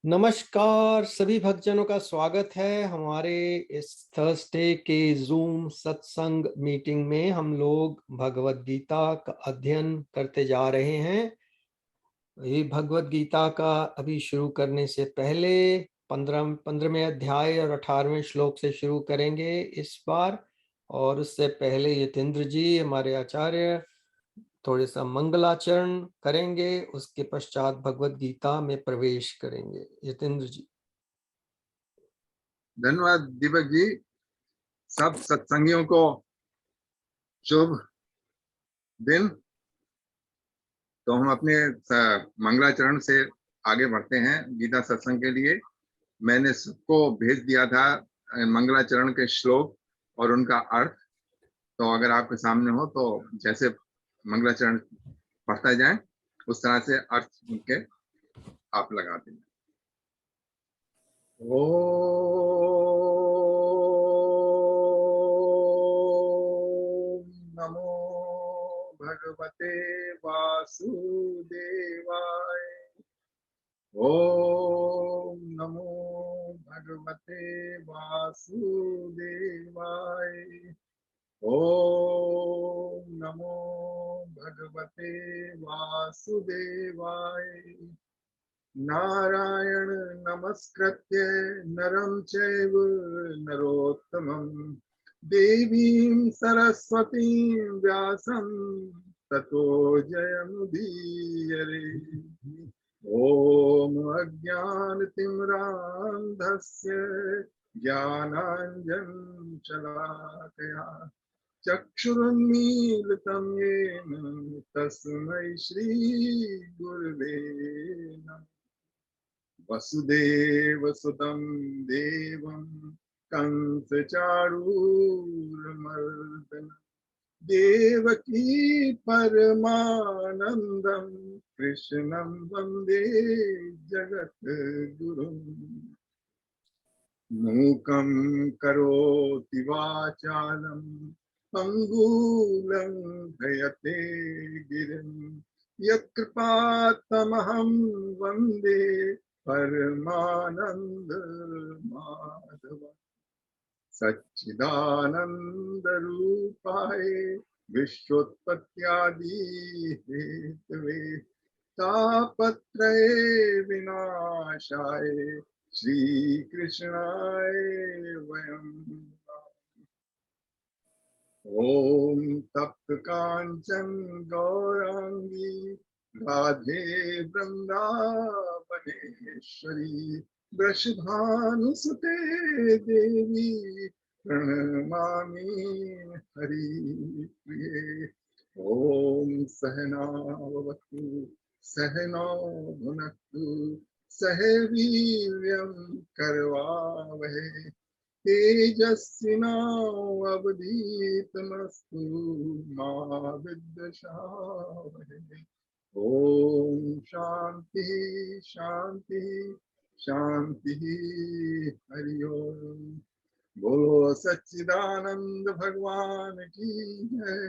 नमस्कार सभी भक्तजनों का स्वागत है हमारे इस थर्सडे के जूम सत्संग मीटिंग में। हम लोग भगवत गीता का अध्ययन करते जा रहे हैं। ये भगवत गीता का अभी शुरू करने से पहले 15वें अध्याय और 18वें श्लोक से शुरू करेंगे इस बार। और उससे पहले यतेंद्र जी हमारे आचार्य थोड़े सा मंगलाचरण करेंगे, उसके पश्चात भगवत गीता में प्रवेश करेंगे। यतेंद्र जी। धन्यवाद दीपक जी। सब सत्संगियों को शुभ दिन। तो हम अपने मंगलाचरण से आगे बढ़ते हैं गीता सत्संग के लिए। मैंने सबको भेज दिया था मंगलाचरण के श्लोक और उनका अर्थ। तो अगर आपके सामने हो तो जैसे मंगलाचरण पढ़ता जाए उस तरह से अर्थ उनके आप लगा दें। ओ नमो भगवते वासुदेवाय। ओम नमो भगवते वासुदेवाय। ओम नमो भगवते वासुदेवाय। नारायण नमस्कृत्य नरं चैव नरोत्तमं देवीं सरस्वतीं व्यासं ततो जयमुदीरये। ॐ अज्ञानतिमिरान्धस्य ज्ञानाञ्जनशलाकया चक्षुरुन्मीलितं येन तस्मै श्रीगुरुवे नमः। वसुदेवसुतं देवं कंसचाणूरमर्दनं देवकी परमानन्दं कृष्णं वन्दे जगद्गुरुं। मूकं करोति वाचालं पङ्गुलं धयते गिरिं यत्कृपात्तमहं वन्दे परमानंद माधव। सच्चिदानंद रूपाय विश्वोत्पत्त्यादि हेतवे तापत्रये विनाशाय श्री कृष्णाय वयं नमः। ओम तप्त कांचन गौरांगी राधे वृंदावनेश्वरी वृषभानुसुते देवी प्रणमामि हरिप्रिये। ओम सहनावतु सहनौ भुनक्तु सह वीर्यं करवावहै तेजस्विनावधीतमस्तु मा विद्विषावहै। ओम शांति शांति शांति हरि ओम। बोलो सच्चिदानंद भगवान की जय।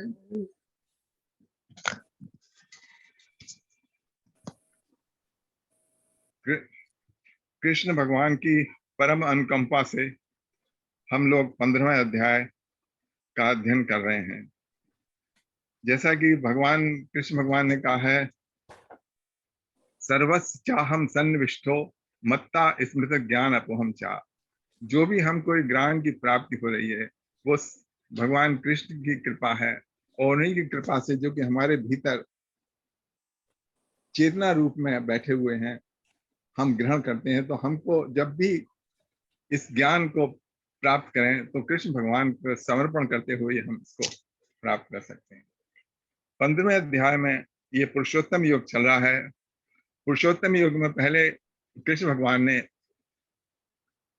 कृष्ण भगवान की परम अनुकंपा से हम लोग 15वें अध्याय का अध्ययन कर रहे हैं। जैसा कि भगवान कृष्ण भगवान ने कहा है, सर्वस्य चाहम सन्निविष्टो मत्ता स्मृत ज्ञान अपोहम चा। जो भी हमको ज्ञान की प्राप्ति हो रही है वो भगवान कृष्ण की कृपा है, और उन्हीं की कृपा से जो कि हमारे भीतर चेतना रूप में बैठे हुए हैं हम ग्रहण करते हैं। तो हमको जब भी इस ज्ञान को प्राप्त करें तो कृष्ण भगवान को समर्पण करते हुए हम इसको प्राप्त कर सकते हैं। 15वें अध्याय में ये पुरुषोत्तम योग चल रहा है। पुरुषोत्तम योग में पहले कृष्ण भगवान ने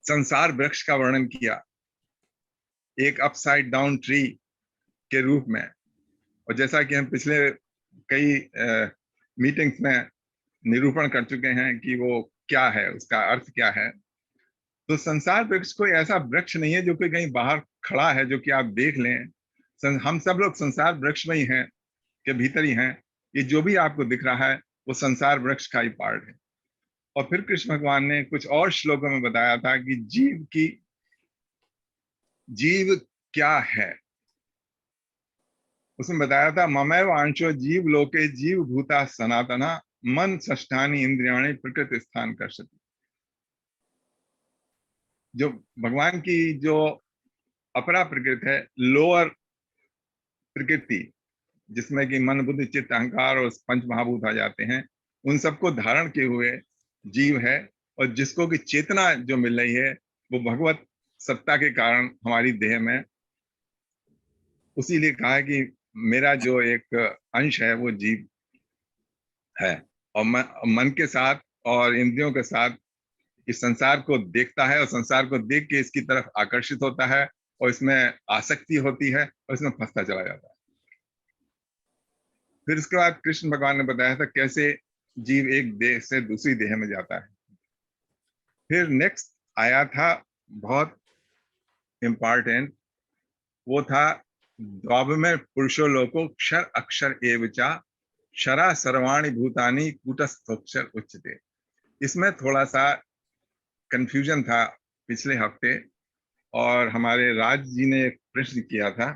संसार वृक्ष का वर्णन किया, एक अपसाइड डाउन ट्री के रूप में। और जैसा कि हम पिछले कई मीटिंग्स में निरूपण कर चुके हैं कि वो क्या है, उसका अर्थ क्या है। तो संसार वृक्ष कोई ऐसा वृक्ष नहीं है जो कि कहीं बाहर खड़ा है जो कि आप देख लें। हम सब लोग संसार वृक्ष में ही हैं, के भीतर ही हैं। ये जो भी आपको दिख रहा है वो संसार वृक्ष का ही पार्ट है। और फिर कृष्ण भगवान ने कुछ और श्लोकों में बताया था कि जीव क्या है। उसमें बताया था ममैव अंशो जीव लोके जीव भूता सनातना मन षष्ठानि इंद्रियाणि प्रकृति स्थान कर्षति। जो भगवान की जो अपरा प्रकृति है, लोअर प्रकृति, जिसमें कि मन बुद्धि चित्त अहंकार और पंच महाभूत आ जाते हैं, उन सबको धारण किए हुए जीव है। और जिसको कि चेतना जो मिल रही है वो भगवत सत्ता के कारण हमारी देह में, उसीलिए कहा है कि मेरा जो एक अंश है वो जीव है। और मन के साथ और इंद्रियों के साथ इस संसार को देखता है और संसार को देख के इसकी तरफ आकर्षित होता है और इसमें आसक्ति होती है और इसमें फंसता चला जाता है। फिर उसके बाद कृष्ण भगवान ने बताया था कैसे जीव एक देह से दूसरी देह में जाता है। फिर नेक्स्ट आया था बहुत इंपॉर्टेंट, वो था द्वाभ्यम पुरुषो लोको क्षर अक्षर एवचा क्षरा सर्वाणि भूतानि कूटस्थोक्षर उच्यते। इसमें थोड़ा सा कंफ्यूजन था पिछले हफ्ते, और हमारे राज जी ने एक प्रश्न किया था,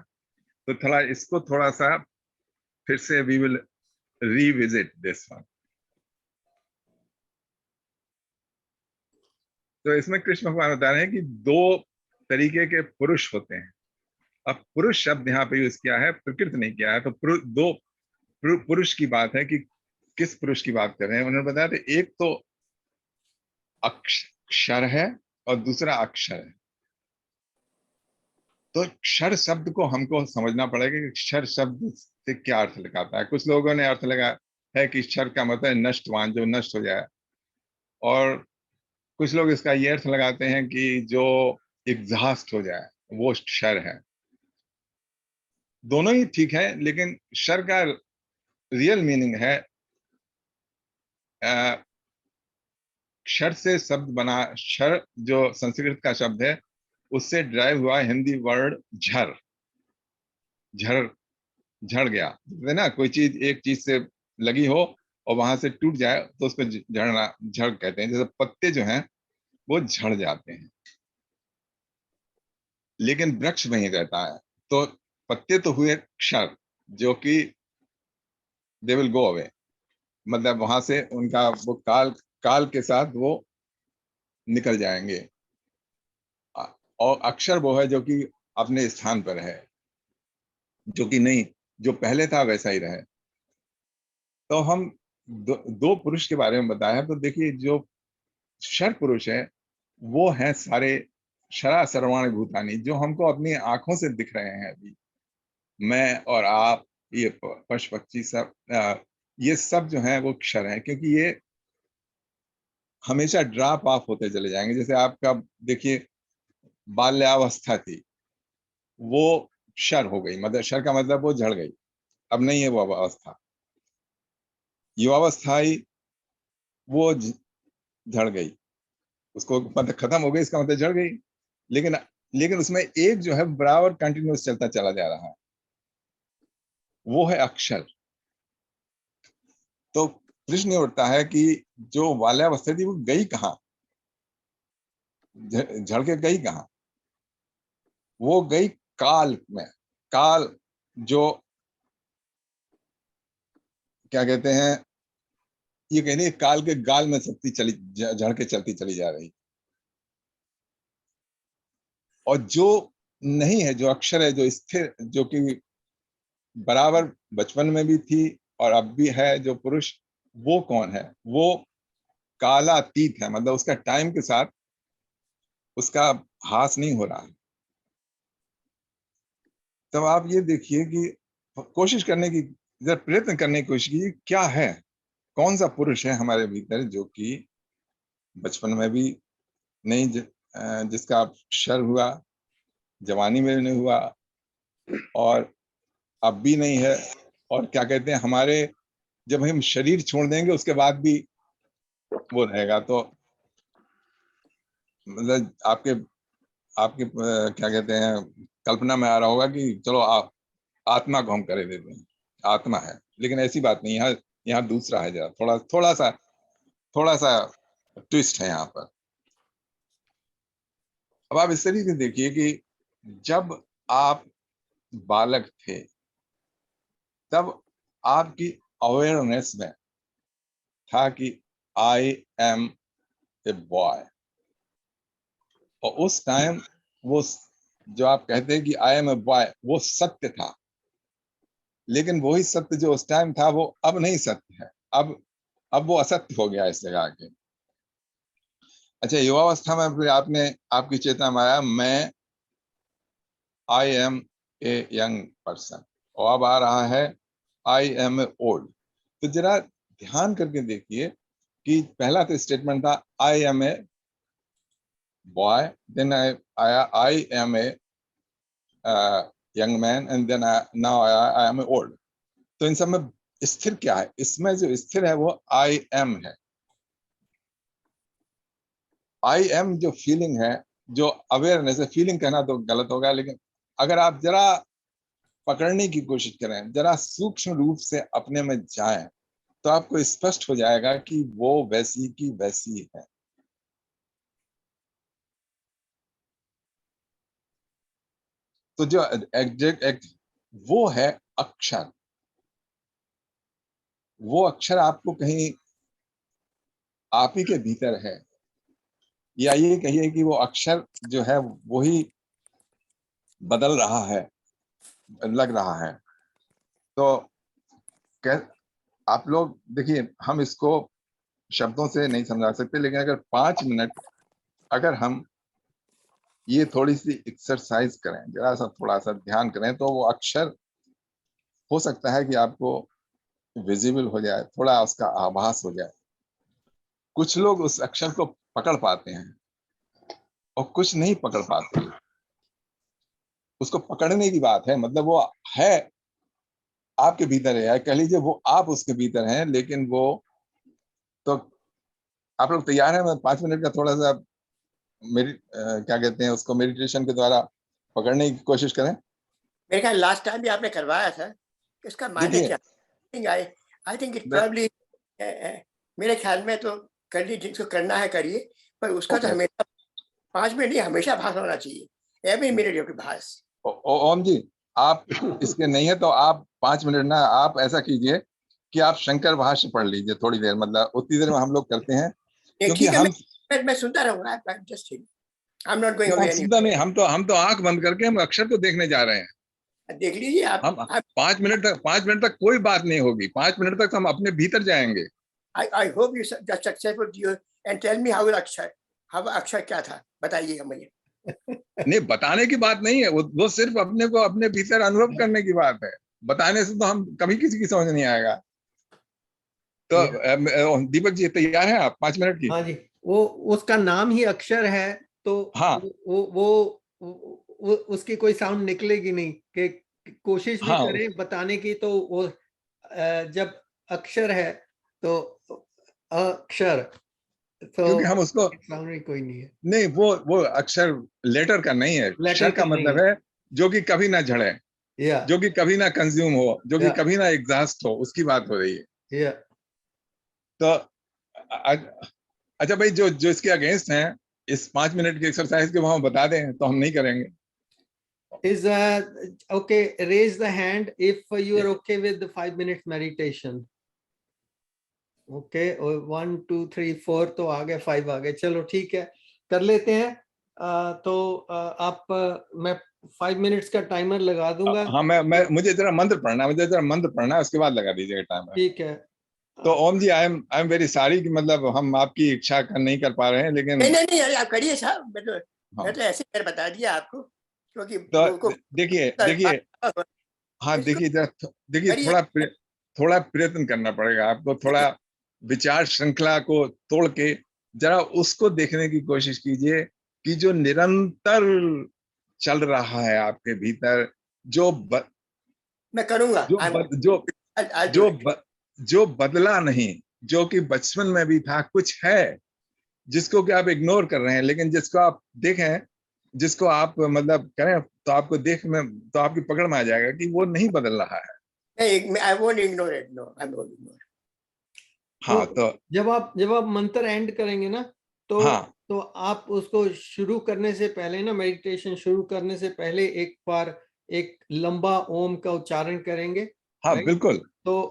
तो थोड़ा इसको थोड़ा सा फिर से we will revisit this one. तो इसमें कृष्ण भगवान बता रहे हैं कि दो तरीके के पुरुष होते हैं। अब पुरुष शब्द यहाँ पे यूज किया है, प्रकृति नहीं किया है, तो दो पुरुष की बात है कि किस पुरुष की बात कर रहे हैं। उन्होंने बताया था एक तो अक्षर है और दूसरा अक्षर है। तो क्षर शब्द को हमको समझना पड़ेगा कि क्षर शब्द से क्या अर्थ लगाता है। कुछ लोगों ने अर्थ लगा है कि क्षर का मतलब है नष्टवान, जो नष्ट हो जाए, और कुछ लोग इसका ये अर्थ लगाते हैं कि जो एग्जॉस्ट हो जाए वो क्षर है। दोनों ही ठीक है, लेकिन क्षर का रियल मीनिंग है, क्षर से शब्द बना, क्षर जो संस्कृत का शब्द है उससे ड्राइव हुआ हिंदी वर्ड झर। झर, झड़ गया है ना, कोई चीज एक चीज से लगी हो और वहां से टूट जाए तो उसको झड़ना, झड़ कहते हैं। जैसे पत्ते जो हैं वो झड़ जाते हैं, लेकिन वृक्ष वहीं रहता है। तो पत्ते तो हुए क्षर, जो कि दे विल गो अवे, मतलब वहां से उनका वो काल काल के साथ वो निकल जाएंगे। और अक्षर वो है जो कि अपने स्थान पर है, जो कि नहीं, जो पहले था वैसा ही रहे। तो हम दो पुरुष के बारे में बताया, तो देखिए जो क्षर पुरुष है वो है सारे क्षरा सर्वाणि भूतानि, जो हमको अपनी आंखों से दिख रहे हैं अभी, मैं और आप, ये पशु पक्षी सब, ये सब जो है वो क्षर है, क्योंकि ये हमेशा ड्रॉप ऑफ होते चले जाएंगे। जैसे आपका देखिए बाल्यावस्था थी, वो क्षर हो गई, मतलब क्षर का मतलब वो झड़ गई, अब नहीं है वो अवस्था। युवावस्था आई, वो झड़ गई, उसको मतलब खत्म हो गई, इसका मतलब झड़ गई। लेकिन लेकिन उसमें एक जो है बराबर कंटिन्यूस चलता चला जा रहा है, वो है अक्षर। तो प्रश्न उठता है कि जो बाल्यावस्था थी वो गई कहाँ, झड़ के गई कहाँ? वो गई काल में। काल जो क्या कहते हैं, ये कहने काल के गाल में चलती चली, झड़ के चलती चली जा रही। और जो नहीं है, जो अक्षर है, जो स्थिर, जो कि बराबर बचपन में भी थी और अब भी है, जो पुरुष, वो कौन है? वो कालातीत है, मतलब उसका टाइम के साथ उसका हास नहीं हो रहा है। तब आप ये देखिए कि कोशिश करने की, जरा प्रयत्न करने की कोशिश कीजिए, क्या है, कौन सा पुरुष है हमारे भीतर जो कि बचपन में भी नहीं, जिसका क्षर हुआ, जवानी में नहीं हुआ, और अब भी नहीं है, और क्या कहते हैं, हमारे जब हम शरीर छोड़ देंगे उसके बाद भी वो रहेगा। तो मतलब आपके आपके क्या कहते हैं, कल्पना में आ रहा होगा कि चलो आप आत्मा को हम करे देते हैं, आत्मा है, लेकिन ऐसी बात नहीं। यहाँ यहाँ दूसरा है, जरा थोड़ा थोड़ा सा ट्विस्ट है यहाँ पर। अब आप इस तरीके से देखिए कि जब आप बालक थे तब आपकी अवेयरनेस में था कि आई एम ए बॉय, और उस टाइम वो जो आप कहते हैं कि आई एम ए बॉय वो सत्य था, लेकिन वही सत्य जो उस टाइम था वो अब नहीं सत्य है, अब वो असत्य हो गया इस जगह आके। अच्छा, युवावस्था में फिर आपने आपकी चेतना में आया मैं I am a young person, और अब आ रहा है आई एम ए ओल्ड। तो जरा ध्यान करके देखिए कि पहला तो स्टेटमेंट था I am a boy, then आया I am a young man, and then now I am a old. तो इन सब में स्थिर क्या है? इसमें जो स्थिर है वो आई एम है। आई एम जो फीलिंग है, जो अवेयरनेस है, फीलिंग कहना तो गलत होगा, लेकिन अगर आप जरा पकड़ने की कोशिश करें, जरा सूक्ष्म रूप से अपने में जाएं, तो आपको स्पष्ट हो जाएगा कि वो वैसी की वैसी है। तो जो एग्जैक्ट वो है अक्षर, वो अक्षर आपको कहीं आप ही के भीतर है, या ये कहिए कि वो अक्षर जो है वही बदल रहा है, लग रहा है। तो आप लोग देखिए, हम इसको शब्दों से नहीं समझा सकते, लेकिन अगर 5 मिनट अगर हम ये थोड़ी सी एक्सरसाइज करें, जरा सा थोड़ा सा ध्यान करें, तो वो अक्षर हो सकता है कि आपको विजिबल हो जाए, थोड़ा उसका आभास हो जाए। कुछ लोग उस अक्षर को पकड़ पाते हैं और कुछ नहीं पकड़ पाते। उसको पकड़ने की बात है, मतलब वो है आपके भीतर है, कह लीजिए वो आप उसके भीतर हैं, लेकिन वो तो आप लोग तैयार हैं? मैं 5 मिनट का थोड़ा सा क्या कहते हैं उसको, मेडिटेशन के द्वारा पकड़ने की कोशिश करें। मेरे ख्याल लास्ट टाइम भी आपने करवाया था, इसका मायने देखिए, क्या? आई थिंक इट प्रॉब्ली, मेरे ख्याल में तो कर लीजिए, जिसको करना है करिए, पर उसका तो हमेशा 5 मिनट नहीं, हमेशा भास होना चाहिए, एवरी मिनट योर भास। ओम जी, आप इसके नहीं है तो आप 5 मिनट ना, आप ऐसा कीजिए कि आप शंकर भाष्य पढ़ लीजिए थोड़ी देर, मतलब उतनी देर में हम लोग करते हैं, क्योंकि ठीक है, हम मैं सुनता रहूंगा, just I am not going हम अवे सीधा नहीं, हम तो आंख बंद करके हम अक्षर को देखने जा रहे हैं। देख लीजिए आप। हम 5 मिनट तक कोई बात नहीं होगी, 5 मिनट तक हम अपने भीतर जाएंगे। I hope you just successful to you and tell me how अक्षर क्या था, बताइएगा मुझे। नहीं, बताने की बात नहीं है, वो सिर्फ अपने को अपने भीतर अनुभव करने की बात है। बताने से तो हम कभी किसी की समझ नहीं आएगा। तो दीपक जी तैयार हैं आप 5 मिनट की? हाँ जी, वो उसका नाम ही अक्षर है, तो हाँ, वो उसकी कोई साउंड निकलेगी नहीं, कि कोशिश भी हाँ, करें बताने की, तो वो जब अक्षर है तो अक्षर, तो क्योंकि हम उसको साउंड ही कोई नहीं है। नहीं, वो अक्षर लेटर का नहीं है, लेटर अक्षर का का नहीं मतलब है जो कि कभी ना झड़े, या जो कि कभी ना कंज्यूम हो, जो कि या कभी ना एग्जॉस्ट हो, उसकी बात हो रही है। या तो अच्छा भाई, जो जो इसके अगेंस्ट हैं, इस 5 मिनट की एक्सरसाइज के वो हम बता दें तो हम नहीं करेंगे। is okay, raise the hand if you are okay with the 5 minutes meditation. Okay, 1 2 3 4 तो आ गए, 5 आ गए, चलो ठीक है, कर लेते हैं। आप मैं 5 मिनट्स का टाइमर लगा दूंगा। हाँ, मुझे जरा मंत्र पढ़ना है, उसके बाद लगा दीजिएगा टाइमर। ठीक है। तो ओम जी, आई एम वेरी सॉरी कि मतलब हम आपकी इच्छा नहीं कर पा रहे हैं, लेकिन नहीं, अरे आप करिए साहब, मैं हाँ, तो ऐसे कर बता दिया आपको, क्योंकि तो देखिए हाँ, इसको देखिए करिए। थोड़ा प्रयत्न करना पड़ेगा आपको, थोड़ा विचार श्रृंखला को तोड़ के जरा उसको देखने की कोशिश कीजिए कि जो निरंतर चल रहा है आपके भीतर, मैं करूंगा, जो I'll do it. जो बदला नहीं, जो कि बचपन में भी था, कुछ है जिसको कि आप इग्नोर कर रहे हैं, लेकिन जिसको आप देखें, जिसको आप मतलब करें, तो आपको देख में तो आपकी पकड़ में आ जाएगा कि वो नहीं बदल रहा है। I won't ignore it. No, I won't ignore it. हाँ तो तो जब आप मंत्र एंड करेंगे ना, तो हाँ तो आप उसको शुरू करने से पहले ना, मेडिटेशन शुरू करने से पहले एक बार एक लंबा ओम का उच्चारण करेंगे, हाँ राइट? बिल्कुल। तो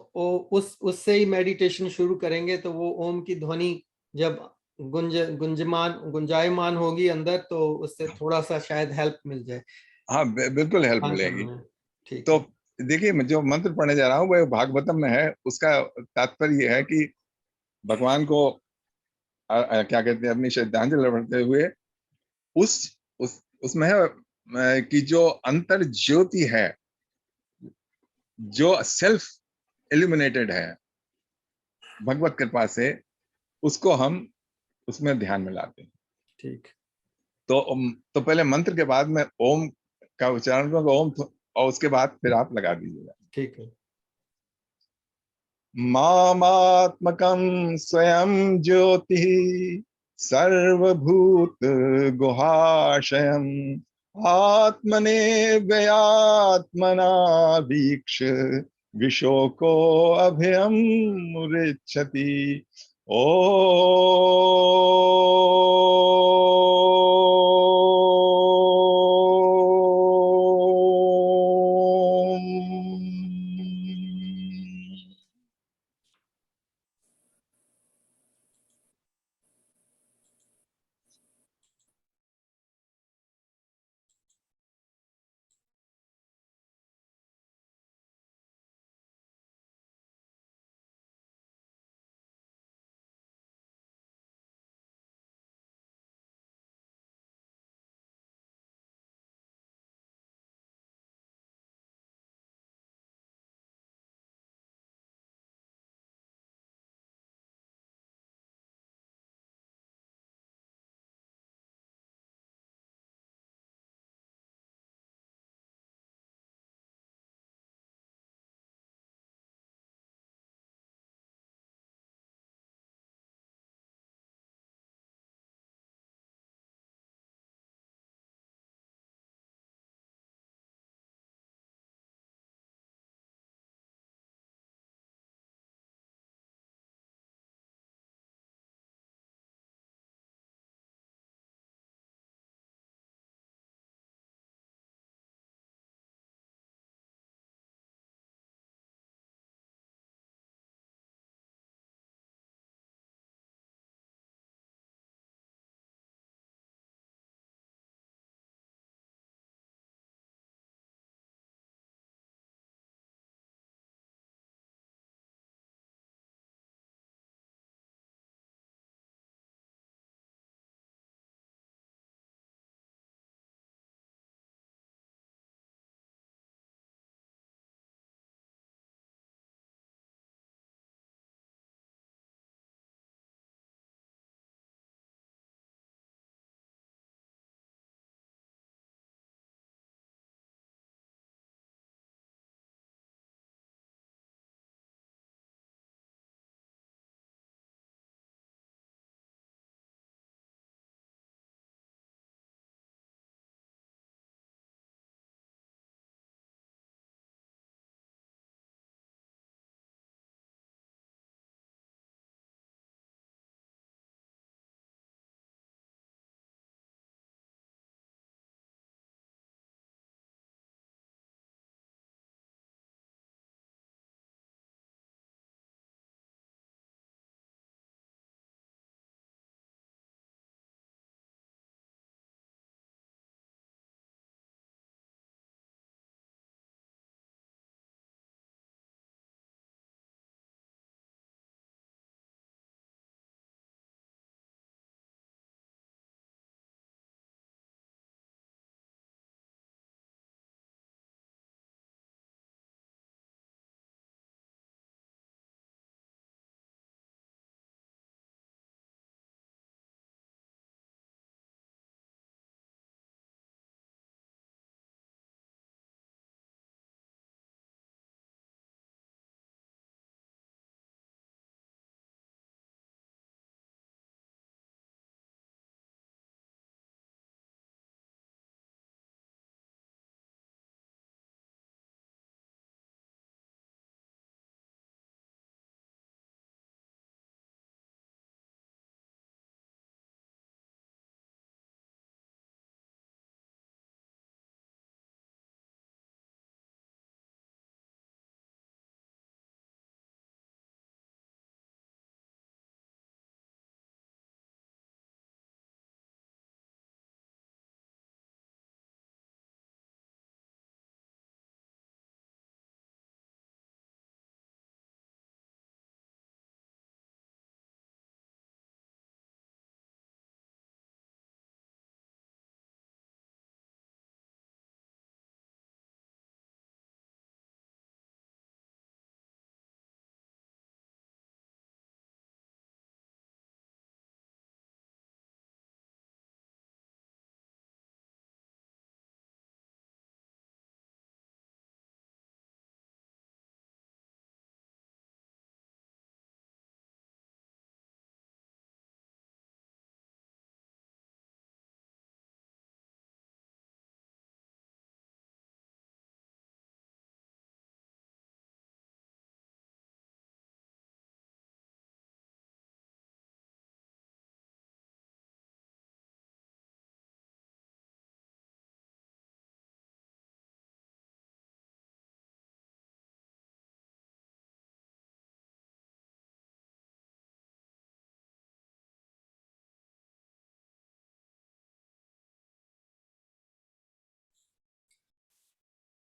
उससे ही मेडिटेशन शुरू करेंगे, तो वो ओम की ध्वनि जब गुंजायमान होगी अंदर, तो उससे थोड़ा सा शायद हेल्प मिल जाए हाँ बिल्कुल हेल्प ध्यान मिलेगी। करने में। ठीक तो है। देखिए, मैं जो मंत्र पढ़ने जा रहा हूँ वो भागवतम में है। उसका तात्पर्य यह है कि भगवान को क्या कहते हैं, अपनी श्रद्धांजलि बढ़ते हुए उस उसमें है कि जो अंतर ज्योति है, जो सेल्फ इल्यूमिनेटेड है भगवत कृपा से, उसको हम उसमें ध्यान में लाते हैं। ठीक। तो पहले मंत्र के बाद में ओम का उच्चारण करूंगा, ओम, और उसके बाद फिर आप लगा दीजिएगा। ठीक है। मामात्मकं स्वयं ज्योतिः सर्वभूत गुहाशयम् आत्मने व्ययात्मना वीक्ष विशोको अभयम मुरिच्छति। ओ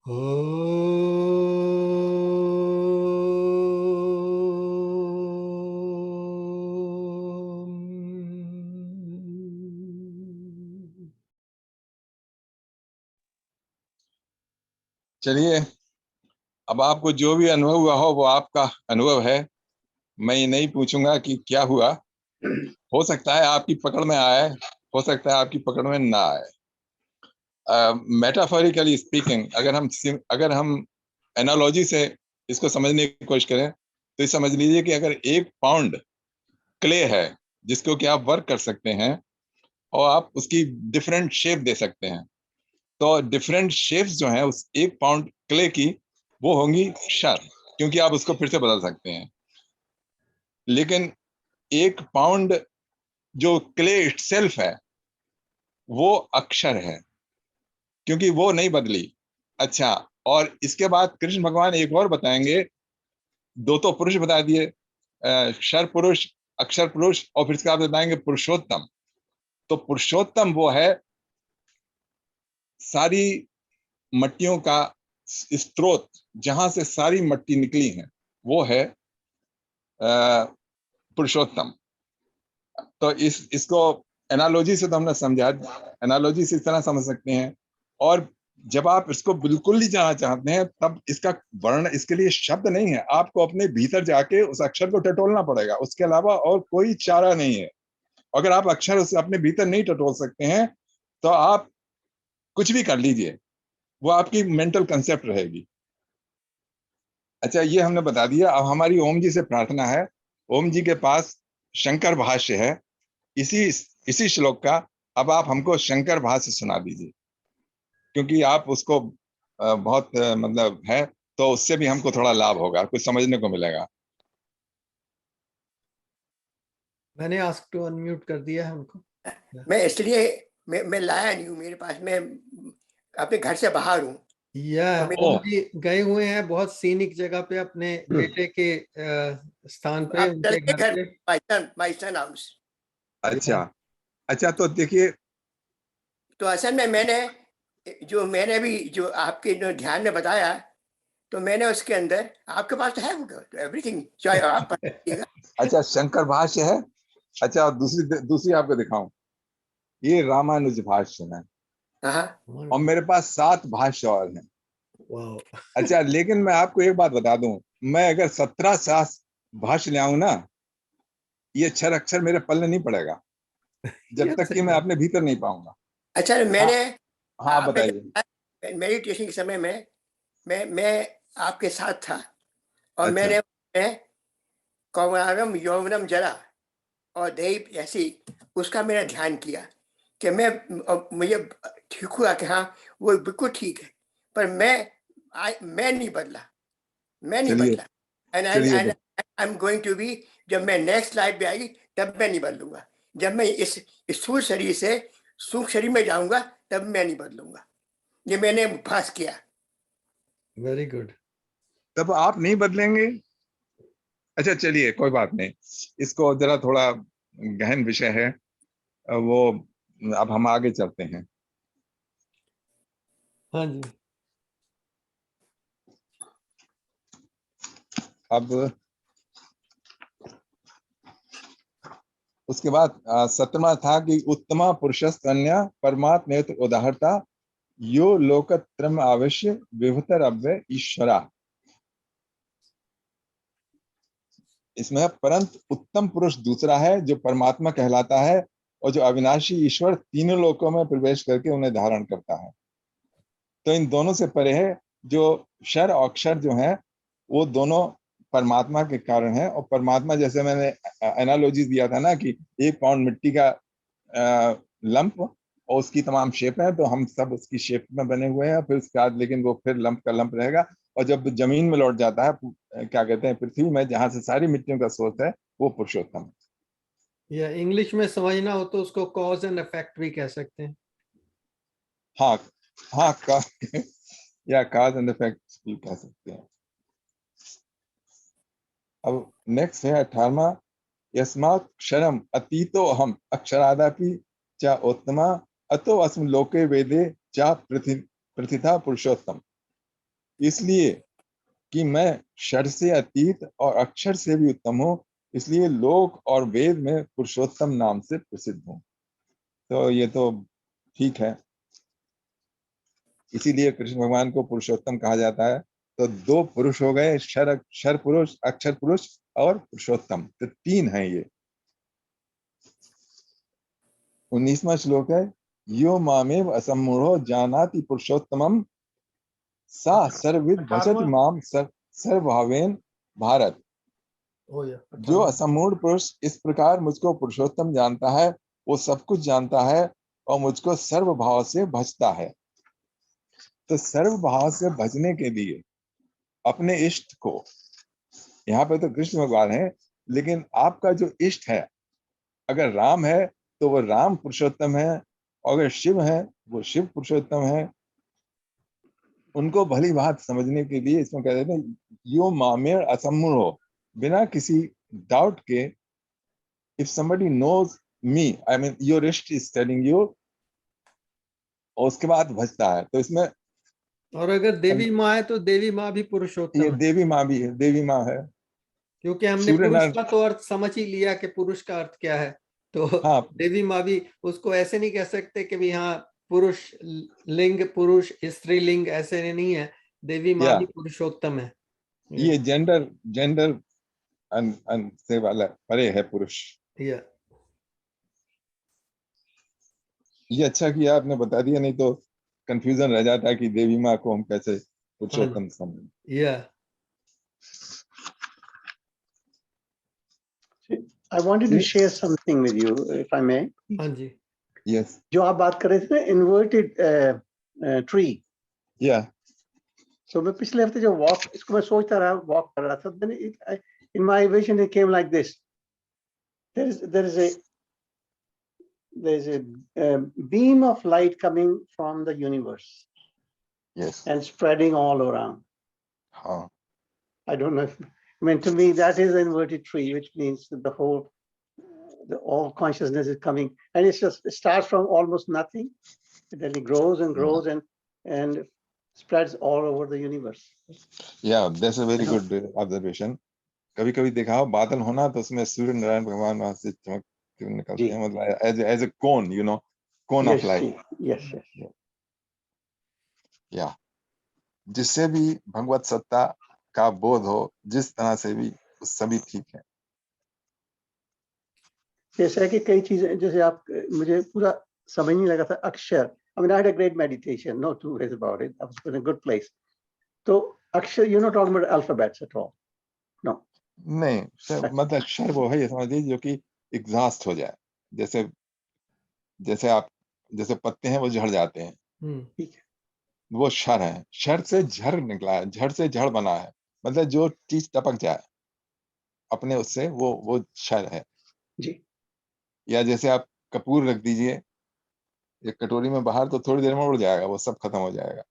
चलिए, अब आपको जो भी अनुभव हुआ हो वो आपका अनुभव है। मैं ये नहीं पूछूंगा कि क्या हुआ। हो सकता है आपकी पकड़ में आए, हो सकता है आपकी पकड़ में ना आए। मेटाफोरिकली स्पीकिंग, अगर हम एनालॉजी से इसको समझने की कोशिश करें तो ये समझ लीजिए कि अगर 1 पाउंड क्ले है जिसको कि आप वर्क कर सकते हैं और आप उसकी डिफरेंट शेप दे सकते हैं, तो डिफरेंट शेप्स जो हैं उस 1 पाउंड क्ले की वो होंगी क्षर, क्योंकि आप उसको फिर से बदल सकते हैं। लेकिन 1 पाउंड जो क्ले इटसेल्फ है वो अक्षर है, क्योंकि वो नहीं बदली। अच्छा, और इसके बाद कृष्ण भगवान एक और बताएंगे। दो तो पुरुष बता दिए, क्षर पुरुष, अक्षर पुरुष, और फिर इसके बाद बताएंगे पुरुषोत्तम। तो पुरुषोत्तम वो है सारी मट्टियों का स्रोत, जहां से सारी मट्टी निकली है, वो है पुरुषोत्तम। तो इसको एनालॉजी से तो हमने समझा, एनालॉजी से इस तरह समझ सकते हैं। और जब आप इसको बिल्कुल ही जानना चाहते हैं तब इसका वर्ण, इसके लिए शब्द नहीं है, आपको अपने भीतर जाके उस अक्षर को टटोलना पड़ेगा, उसके अलावा और कोई चारा नहीं है। अगर आप अक्षर उसे अपने भीतर नहीं टटोल सकते हैं तो आप कुछ भी कर लीजिए, वो आपकी मेंटल कंसेप्ट रहेगी। अच्छा, ये हमने बता दिया। अब हमारी ओम जी से प्रार्थना है, ओम जी के पास शंकर भाष्य है इसी इसी श्लोक का। अब आप हमको शंकर भाष्य सुना दीजिए, क्योंकि आप उसको बहुत मतलब है, तो उससे भी हमको थोड़ा लाभ होगा, कुछ समझने को मिलेगा। मैंने आस्क टू अनम्यूट कर दिया है उनको। मैं इसलिए मैं लाया नहीं हूँ मेरे पास, मैं अपने घर से बाहर हूँ। या तो ओम ओह, जी गए हुए हैं बहुत सीनिक जगह पे अपने बेटे के स्थान पे, आप उनके चलिए घर घर, पे। My son house. अच्छा। अच्छा, तो देखिए, तो असल में मैंने भी जो आपके जो ध्यान में बताया, तो मैंने उसके अंदर, आपके पास तो है वो तो एवरीथिंग, चाहे आप पढ़िएगा। अच्छा शंकर भाष्य है। अच्छा, और दूसरी दूसरी आपको दिखाऊं, ये रामानुज भाष्य है, हाँ और मेरे पास 7 भाष्य और हैं। वाह। अच्छा, लेकिन मैं आपको एक बात बता दूं, मैं अगर 17 भाष्य ले आऊं ना, ये अक्षर अक्षर मेरे पल्ले नहीं पड़ेगा जब ये तक कि सही मैं बात। अपने भीतर नहीं पाऊंगा। अच्छा, हाँ, मैंने हाँ, आप आपने बताइए। जब मेडिटेशन के समय में मैं आपके साथ था, और अच्छा, मैं कौमारम यौवनम जरा और देव ऐसी उसका मैंने ध्यान किया कि मुझे ठीक हुआ कि हाँ वो बिल्कुल ठीक है। पर मैं नहीं बदला, मैं नहीं चलिए, बदला। एंड चलिए and I am going to be, जब मैं नेक्स्ट लाइफ में आएगी तब मैं नहीं बदलूंगा। जब मैं इस स्थूल शरीर से सूक्ष्म शरीर में जाऊंगा तब मैं नहीं बदलूंगा। ये मैंने अभ्यास किया। Very good. तब आप नहीं बदलेंगे। अच्छा, चलिए, कोई बात नहीं, इसको जरा थोड़ा गहन विषय है वो, अब हम आगे चलते हैं। हाँ जी। अब उसके बाद 7वां था कि उत्तमा पुरुषस्तन्या परमात्मेत उदाहरता यो लोकत्रम आवश्य विभुतर अव्यय ईश्वरा। इसमें परंतु उत्तम पुरुष दूसरा है जो परमात्मा कहलाता है, और जो अविनाशी ईश्वर तीनों लोकों में प्रवेश करके उन्हें धारण करता है। तो इन दोनों से परे है जो क्षर और अक्षर जो है वो दोनों परमात्मा के कारण है। और परमात्मा, जैसे मैंने एनालॉजी दिया था ना कि 1 पाउंड मिट्टी का लंप और उसकी तमाम शेप है, तो हम सब उसकी शेप में बने हुए हैं, फिर उसके बाद लेकिन वो फिर लंप का लंप रहेगा। और जब जमीन में लौट जाता है, क्या कहते हैं, पृथ्वी में, जहां से सारी मिट्टियों का स्रोत है, वो पुरुषोत्तम है। या इंग्लिश में समझना हो तो उसको कॉज एंड इफेक्ट भी कह सकते हैं। हाँ, हाँ, या काज एंड इफेक्ट भी कह सकते हैं। अब नेक्स्ट है 18वां, यस्मात् क्षरम अतीतो हम अक्षरादापि च उत्तमा अतो अस्म लोके वेदे च प्रथिता पुरुषोत्तम। इसलिए कि मैं क्षर से अतीत और अक्षर से भी उत्तम हूँ, इसलिए लोक और वेद में पुरुषोत्तम नाम से प्रसिद्ध हूँ। तो ये तो ठीक है, इसीलिए कृष्ण भगवान को पुरुषोत्तम कहा जाता है। तो दो पुरुष हो गए, क्षर पुरुष, अक्षर पुरुष और पुरुषोत्तम, तो तीन है ये। 19वां श्लोक है, यो मामेव असम्मूढ़ो जानाति पुरुषोत्तमम सा सर्वविद भजति माम सर्वभावेन भारत। जो असम्मूढ़ पुरुष इस प्रकार मुझको पुरुषोत्तम जानता है, वो सब कुछ जानता है और मुझको सर्व भाव से भजता है। तो सर्व भाव से भजने के लिए अपने इष्ट को, यहाँ पे तो कृष्ण भगवान है, लेकिन आपका जो इष्ट है, अगर राम है तो वो राम पुरुषोत्तम है, और अगर शिव है वो शिव पुरुषोत्तम है। उनको भली बात समझने के लिए इसमें कह देते हैं, यो मामेर असम्मूढ़ो, बिना किसी डाउट के, if somebody knows me, I mean your ish is telling you, और उसके बाद भजता है। तो इसमें और अगर देवी माँ है तो देवी माँ भी पुरुषोत्तम ये है, देवी माँ भी है, देवी माँ है, क्योंकि हमने सूर्य पुरुष नारायण। का तो अर्थ समझ ही लिया कि पुरुष का अर्थ क्या है। तो हाँ, देवी माँ भी, उसको ऐसे नहीं कह सकते कि भी हाँ पुरुष लिंग, पुरुष स्त्रीलिंग, ऐसे नहीं है। देवी माँ भी पुरुषोत्तम है। ये जेंडर से वाला परे है पुरुष। या ये अच्छा किया आपने बता दिया, नहीं तो कंफ्यूजन रह जाता है कि देवी माँ को हम कैसे पुरुषोत्तम समझें। या I wanted to share something with you, if I may. हाँ जी। यस, जो आप बात कर रहे थे ना, inverted tree. या So मैं पिछले हफ्ते जो walk, इसको मैं सोचता रहा, walk कर रहा था, then in my vision it came like this. There is a beam of light coming from the universe yes, and spreading all around. हाँ, I don't know if, I mean, to me that is an inverted tree, which means that all consciousness is coming, and it starts from almost nothing, then it grows and grows and spreads all over the universe. या that's a very good observation. कभी कभी देखा हो बादल होना, तो उसमें सूर्य नारायण भगवान वहां से चमक के निकलते हैं, मतलब as a cone, you know, cone of light. Yes. या जिससे भी भगवत सत्ता का बोध हो, जिस तरह से भी, सभी ठीक है। जैसे है कि कई चीजें, जैसे आप, मुझे पूरा समझ नहीं लगा था अक्षर। I mean, I had a great meditation, no two ways about it. I was in a good place. तो अक्षर, you're not talking about alphabets at all. No. नहीं, मतलब अक्षर वो है, ये समझ लीजिए, जो कि एग्जॉस्ट हो जाए। जैसे पत्ते हैं वो झड़ जाते हैं, ठीक है। वो क्षर है। क्षर से झर निकला है, झड़ से झड़ बना है, मतलब जो चीज टपक जाए अपने उससे, वो क्षर है जी। या जैसे आप कपूर रख दीजिए एक कटोरी में बाहर, तो थोड़ी देर में उड़ जाएगा, वो सब खत्म हो जाएगा,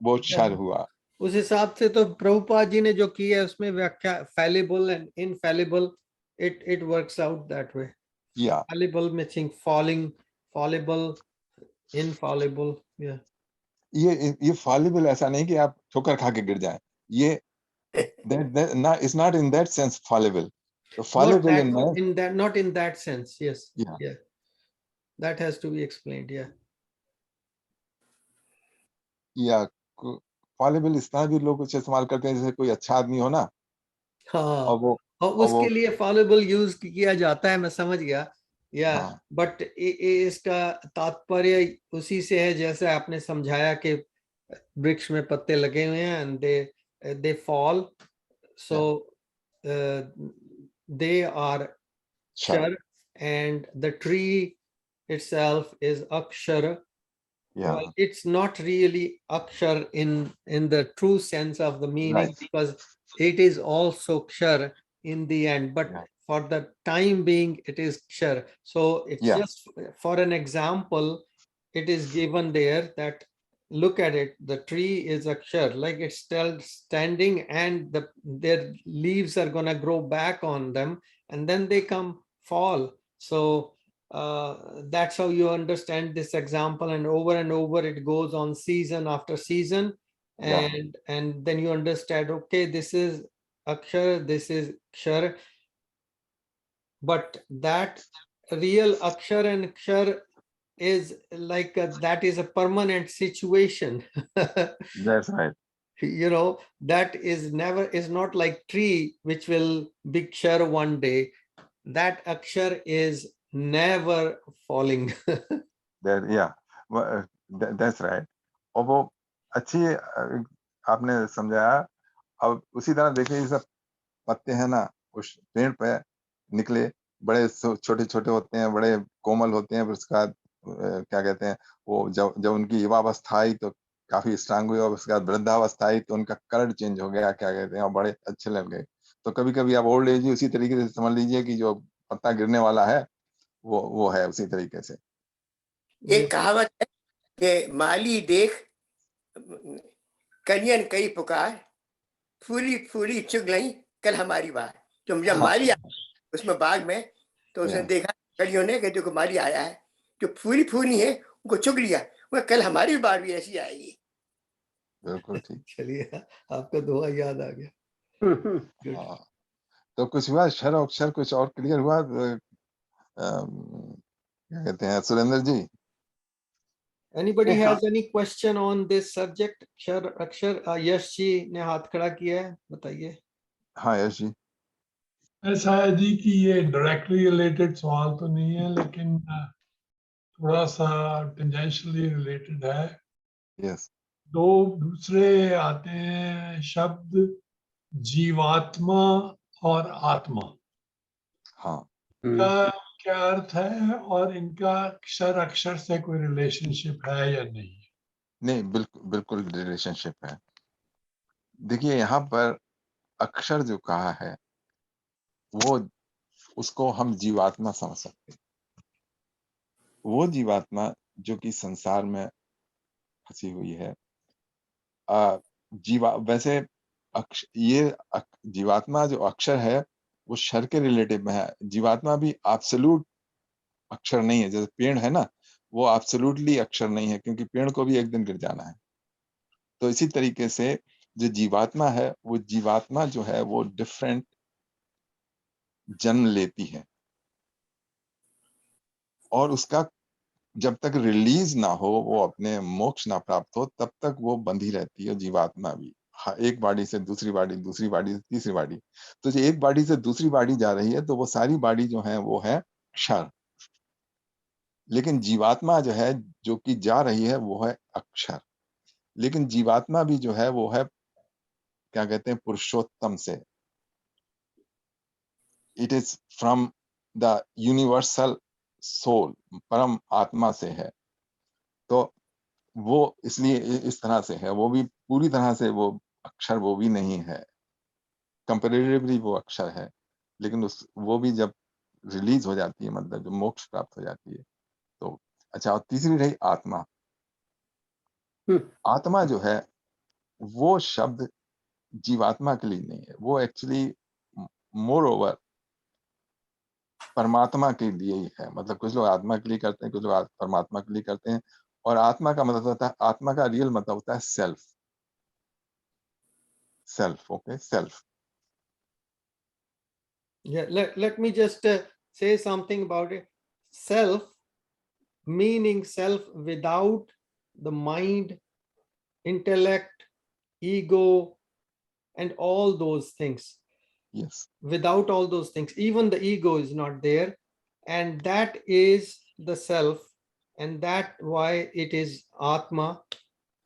वो क्षर हुआ। उस हिसाब से तो प्रभुपाद जी ने जो किया है उसमें व्याख्या fallible and infallible, it works out that way. या fallible meaning falling, fallible, infallible. या ये फॉलिबल ऐसा नहीं कि आप ठोकर खा के गिर जाएं, ये it's not in that sense fallible. Fallible not in that sense. Yes. Yeah. That has to be explained. या फॉलिबल इस तरह भी लोग कुछ इस्तेमाल करते हैं, जैसे कोई अच्छा आदमी हो ना, हाँ, और उसके लिए फॉलेबल यूज किया जाता है, मैं समझ गया। या बट इसका तात्पर्य उसी से है जैसे आपने समझाया कि वृक्ष में पत्ते लगे हुए हैं and they fall, so they are Kshar, and the tree itself is Akshara. Yeah. Well, it's not really Akshar in the true sense of the meaning, because it is also Kshar in the end, but for the time being it is Kshar. So it's just for an example, it is given there that look at it, the tree is Akshar, like it's still standing, and their leaves are going to grow back on them and then they fall. So that's how you understand this example, and over it goes on season after season. Yeah. and then you understand, okay, this is akshar, this is kshar, but that real akshar and kshar is like that is a permanent situation. That's right. You know, that is never, is not like tree which will be kshar one day. That akshar is never falling. That, yeah, that's right. और वो अच्छी आपने समझाया। अब उसी तरह देखिए, ये सब पत्ते हैं ना, उस पेड़ पे निकले, बड़े छोटे छोटे होते हैं, बड़े कोमल होते हैं, फिर उसके बाद क्या कहते हैं, वो जब जब उनकी युवावस्था आई तो काफी स्ट्रांग हुई, और उसके बाद वृद्धावस्था आई तो उनका कलर चेंज हो गया, क्या कहते हैं, और बड़े अच्छे लग गए। तो कभी कभी आप ओल्ड एज उसी तरीके से समझ लीजिए कि जो पत्ता गिरने वाला है वो है उसी तरीके से। एक कहावत है कि माली देख कनियन कई पुकार, फूली फूली चुग लई कल हमारी बार। तो जब माली आया उसमें बाग में, तो उसने देखा कलियों ने कि देखो माली आया है, जो फूली फूली है उनको चुग लिया, वह कल हमारी बार भी ऐसी आएगी। बिल्कुल ठीक। चलिए, आपका दोहा याद आ गया। हाँ, तो कुछ हुआ, क्षर और अक्षर कुछ और क्लियर हुआ, क्या कहते हैं सुरेंद्र जी? Anybody हाँ। has any question on this subject? क्षर अक्षर, यश जी ने हाथ खड़ा किया है, बताइए। हाँ यश जी। ऐसा है जी कि ये डायरेक्टली रिलेटेड सवाल तो नहीं है, लेकिन थोड़ा सा टेंजेंशियली रिलेटेड है। यस। दो दूसरे आते हैं शब्द, जीवात्मा और आत्मा। हाँ। का क्या अर्थ है, और इनका अक्षर अक्षर से कोई रिलेशनशिप है या नहीं? नहीं, बिल्कुल बिल्कुल रिलेशनशिप है। देखिए, यहाँ पर अक्षर जो कहा है वो, उसको हम जीवात्मा समझ सकते हैं। वो जीवात्मा जो कि संसार में फंसी हुई है। वैसे जीवात्मा जो अक्षर है वो क्षर के रिलेटिव में है। जीवात्मा भी एब्सोल्यूट अक्षर नहीं है, जैसे पेड़ है ना, वो एब्सोल्युटली अक्षर नहीं है, क्योंकि पेड़ को भी एक दिन गिर जाना है। तो इसी तरीके से जो जीवात्मा है, वो जीवात्मा जो है वो डिफरेंट जन्म लेती है, और उसका जब तक रिलीज ना हो, वो अपने मोक्ष ना प्राप्त हो, तब तक वो बंधी रहती है जीवात्मा भी। एक बॉडी से दूसरी बॉडी, दूसरी बॉडी से तीसरी बॉडी। तो जो एक बॉडी से दूसरी बॉडी जा रही है, तो वो सारी बॉडी जो है वो है क्षर। लेकिन जीवात्मा जो है, जो कि जा रही है, वो है अक्षर। लेकिन जीवात्मा भी जो है वो है, क्या कहते हैं, पुरुषोत्तम से। It is from the universal soul, परम आत्मा से है। तो वो इसलिए इस तरह से है, वो भी पूरी तरह से वो अक्षर वो भी नहीं है, कंपैरेटिवली वो अक्षर है। लेकिन वो भी जब रिलीज हो जाती है, मतलब जब मोक्ष प्राप्त हो जाती है, तो अच्छा। और तीसरी रही आत्मा। आत्मा जो है, वो शब्द जीवात्मा के लिए नहीं है, वो एक्चुअली मोर ओवर परमात्मा के लिए ही है। मतलब कुछ लोग आत्मा के लिए करते हैं, कुछ लोग परमात्मा के लिए करते हैं। और आत्मा का मतलब होता है, आत्मा का रियल मतलब होता है self. Self, okay, self. Yeah, let me just say something about it. Self, meaning self without the mind, intellect, ego, and all those things. Yes. Without all those things, even the ego is not there, and that is the self, and that why it is Atma.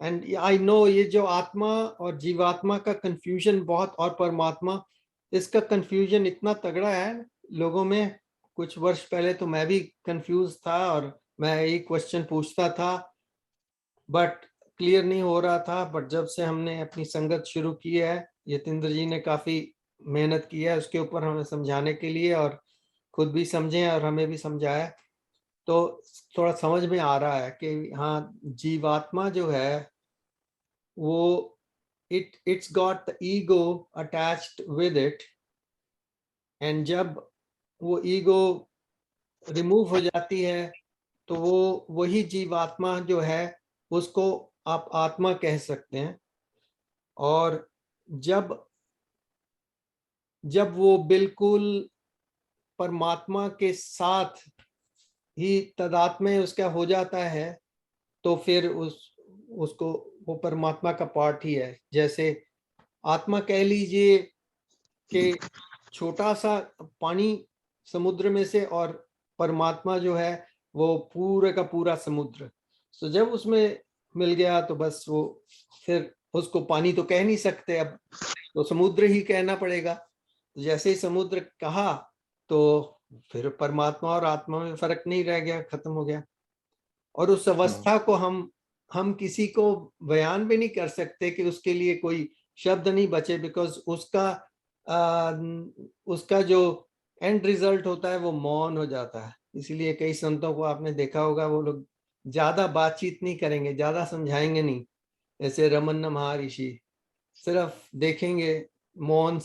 And I know ये जो आत्मा और जीवात्मा का confusion बहुत, और परमात्मा, इसका कंफ्यूजन इतना तगड़ा है लोगों में। कुछ वर्ष पहले तो मैं भी कंफ्यूज था, और मैं यही क्वेश्चन पूछता था, बट क्लियर नहीं हो रहा था। बट जब से हमने अपनी संगत शुरू की है, यतीन्द्र जी ने काफी मेहनत की है उसके ऊपर हमें समझाने के लिए, और खुद भी समझे और हमें भी समझाया, तो थोड़ा समझ में आ रहा है कि हाँ, जीवात्मा जो है वो it's got the ego attached with it, and जब वो ईगो रिमूव हो जाती है तो वो वही जीवात्मा जो है उसको आप आत्मा कह सकते हैं। और जब जब वो बिल्कुल परमात्मा के साथ ही तादात्म्य उसका हो जाता है, तो फिर उसको वो परमात्मा का पार्ट ही है। जैसे आत्मा कह लीजिए कि छोटा सा पानी समुद्र में से, और परमात्मा जो है वो पूरे का पूरा समुद्र। तो जब उसमें मिल गया तो बस वो, फिर उसको पानी तो कह नहीं सकते, अब तो समुद्र ही कहना पड़ेगा। तो जैसे ही समुद्र कहा तो फिर परमात्मा और आत्मा में फर्क नहीं रह गया, खत्म हो गया। और उस अवस्था को हम किसी को बयान भी नहीं कर सकते कि उसके लिए कोई शब्द नहीं बचे, बिकॉज उसका जो एंड रिजल्ट होता है वो मौन हो जाता है। इसीलिए कई संतों को आपने देखा होगा, वो लोग ज्यादा बातचीत नहीं करेंगे, ज्यादा समझाएंगे नहीं। जैसे रमन महर्षि सिर्फ देखेंगे, मौन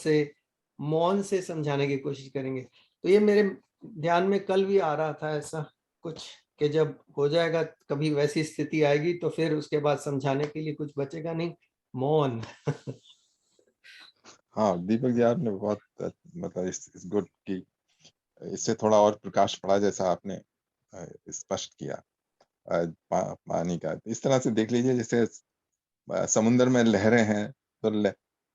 से समझाने की कोशिश करेंगे। तो ये मेरे ध्यान में कल भी आ रहा था ऐसा कुछ, कि जब हो जाएगा, कभी वैसी स्थिति आएगी तो फिर उसके बाद समझाने के लिए कुछ बचेगा नहीं, मौन। हाँ दीपक जी, आपने बहुत मतलब इस गुड की, इससे थोड़ा और प्रकाश पड़ा जैसा आपने स्पष्ट किया पानी का। इस तरह से देख लीजिए, जैसे समुद्र में लहरें हैं, तो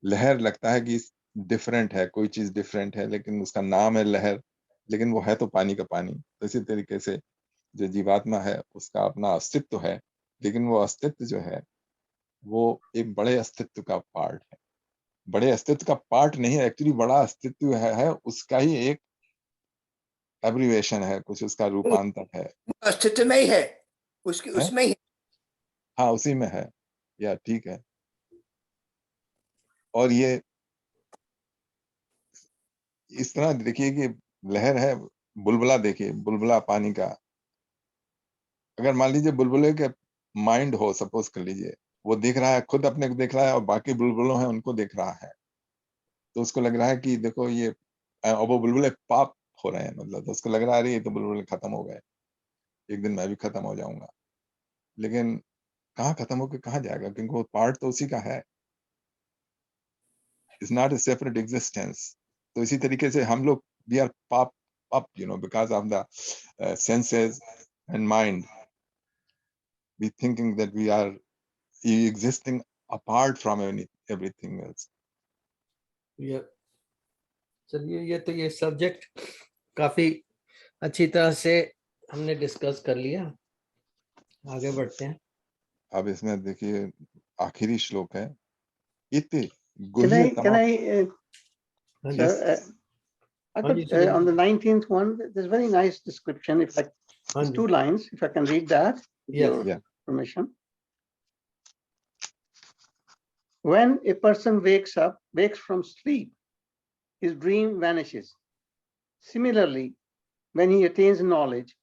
लहर लगता है कि डिफरेंट है, कोई चीज डिफरेंट है, लेकिन उसका नाम है लहर, लेकिन वो है तो पानी का पानी। तो इसी तरीके से जो जीवात्मा है उसका अपना अस्तित्व है, लेकिन वो अस्तित्व जो है वो एक बड़े अस्तित्व का पार्ट है। बड़े अस्तित्व का पार्ट नहीं है एक्चुअली, बड़ा अस्तित्व है उसका ही एक एब्रिवेशन है, कुछ उसका रूपांतर है। अस्तित्व में ही है, उसकी है? उसमें ही। हाँ उसी में है, या ठीक है। और ये इस तरह देखिए कि लहर है, बुलबुला देखिए, बुलबुला पानी का। अगर मान लीजिए बुलबुले के माइंड हो, सपोज कर लीजिए, वो देख रहा है, खुद अपने को देख रहा है और बाकी बुलबुलों हैं उनको देख रहा है, तो उसको लग रहा है कि देखो ये, और वो बुलबुले पाप हो रहे हैं, मतलब तो उसको लग रहा है अरे ये तो बुलबुले खत्म हो गए, एक दिन मैं भी खत्म हो जाऊंगा। लेकिन कहाँ खत्म होकर कहाँ जाएगा, क्योंकि वो पार्ट तो उसी का है, is not a separate existence. तो इसी तरीके से हम लोग वी आर पाप up, because of the senses and mind. We thinking that we are existing apart from everything else. चलिए, ये सब्जेक्ट काफी अच्छी तरह से हमने डिस्कस कर लिया, आगे बढ़ते हैं। अब इसमें देखिए आखिरी श्लोक है, इति Can गुह्य I, तमम। हाँ जी, sir, I हाँ जी, thought Sunil on ji. the 19th one, there's a very nice description. If I, हाँ it's ji, 2 lines, if I can read that, with Yes. your Yeah. permission. When a person wakes from sleep, his dream vanishes. Similarly, when he attains knowledge,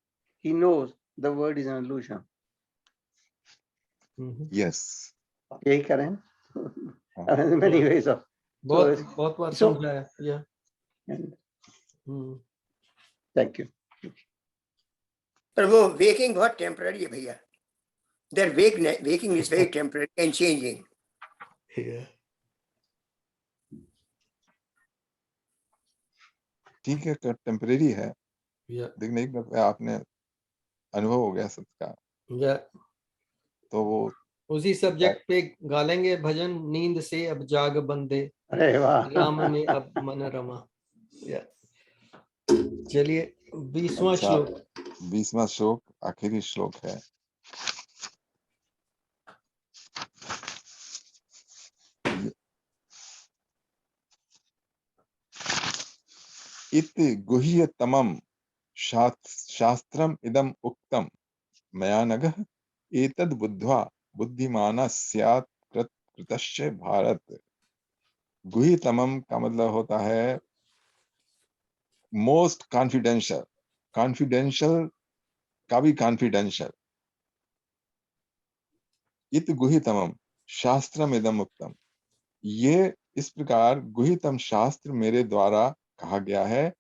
he knows the world is an illusion. Yes. यही करें? Many Yeah. ways of. बहुत बार so- समझाया, या Thank you. पर वो waking बहुत temporary है भैया, their waking is very temporary and changing. ठीक है, टेम्परेरी है, या लेकिन एक दफा आपने अनुभव हो गया सबका, तो वो उसी सब्जेक्ट पे गालेंगे भजन, नींद से अब जाग बंदे, अरे वाह। राम में अब मन रमा। या चलिए, 20वां अच्छा, श्लोक। 20वां श्लोक आखिरी श्लोक है। इति गुह्यतमं शास्त्रम इदम उक्तम मया नघ एतद् बुद्ध्वा बुद्धिमानः स्यात् कृतश्च भारत। गुह्यतमम का मतलब होता है मोस्ट कॉन्फिडेंशियल, कॉन्फिडेंशियल का भी कॉन्फिडेंशियल। इत गुह्यतमम शास्त्रम इदम उक्तम, ये इस प्रकार गुह्यतम शास्त्र मेरे द्वारा कहा गया है,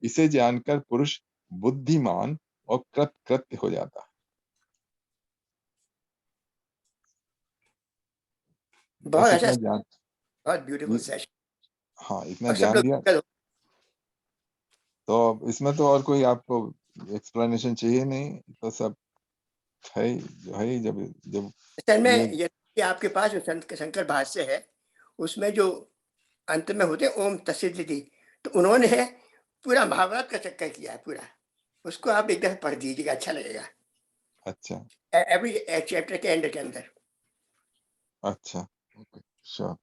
इसे जानकर पुरुष बुद्धिमान और कृत्य हो जाता है। बहुत बस अच्छा, इतना जान, बहुत ब्यूटीफुल ये- सेशन। हाँ इतना और सब जान लोग दिया, चलो, तो अब इसमें तो और कोई आपको एक्सप्लेनेशन चाहिए नहीं, तो सब है ही, जो है ही। जब जब असल में ये ये आपके पास जो संत शंकर भाष्य है, उसमें जो अंत में होते हैं ओम तत्सदिति, तो उन्होंने पूरा महाभारत का चक्कर किया है पूरा। उसको आप एक दफा पढ़ दीजिएगा, अच्छा लगेगा। अच्छा एवरी चैप्टर के एंड के अंदर। अच्छा, ओके श्योर।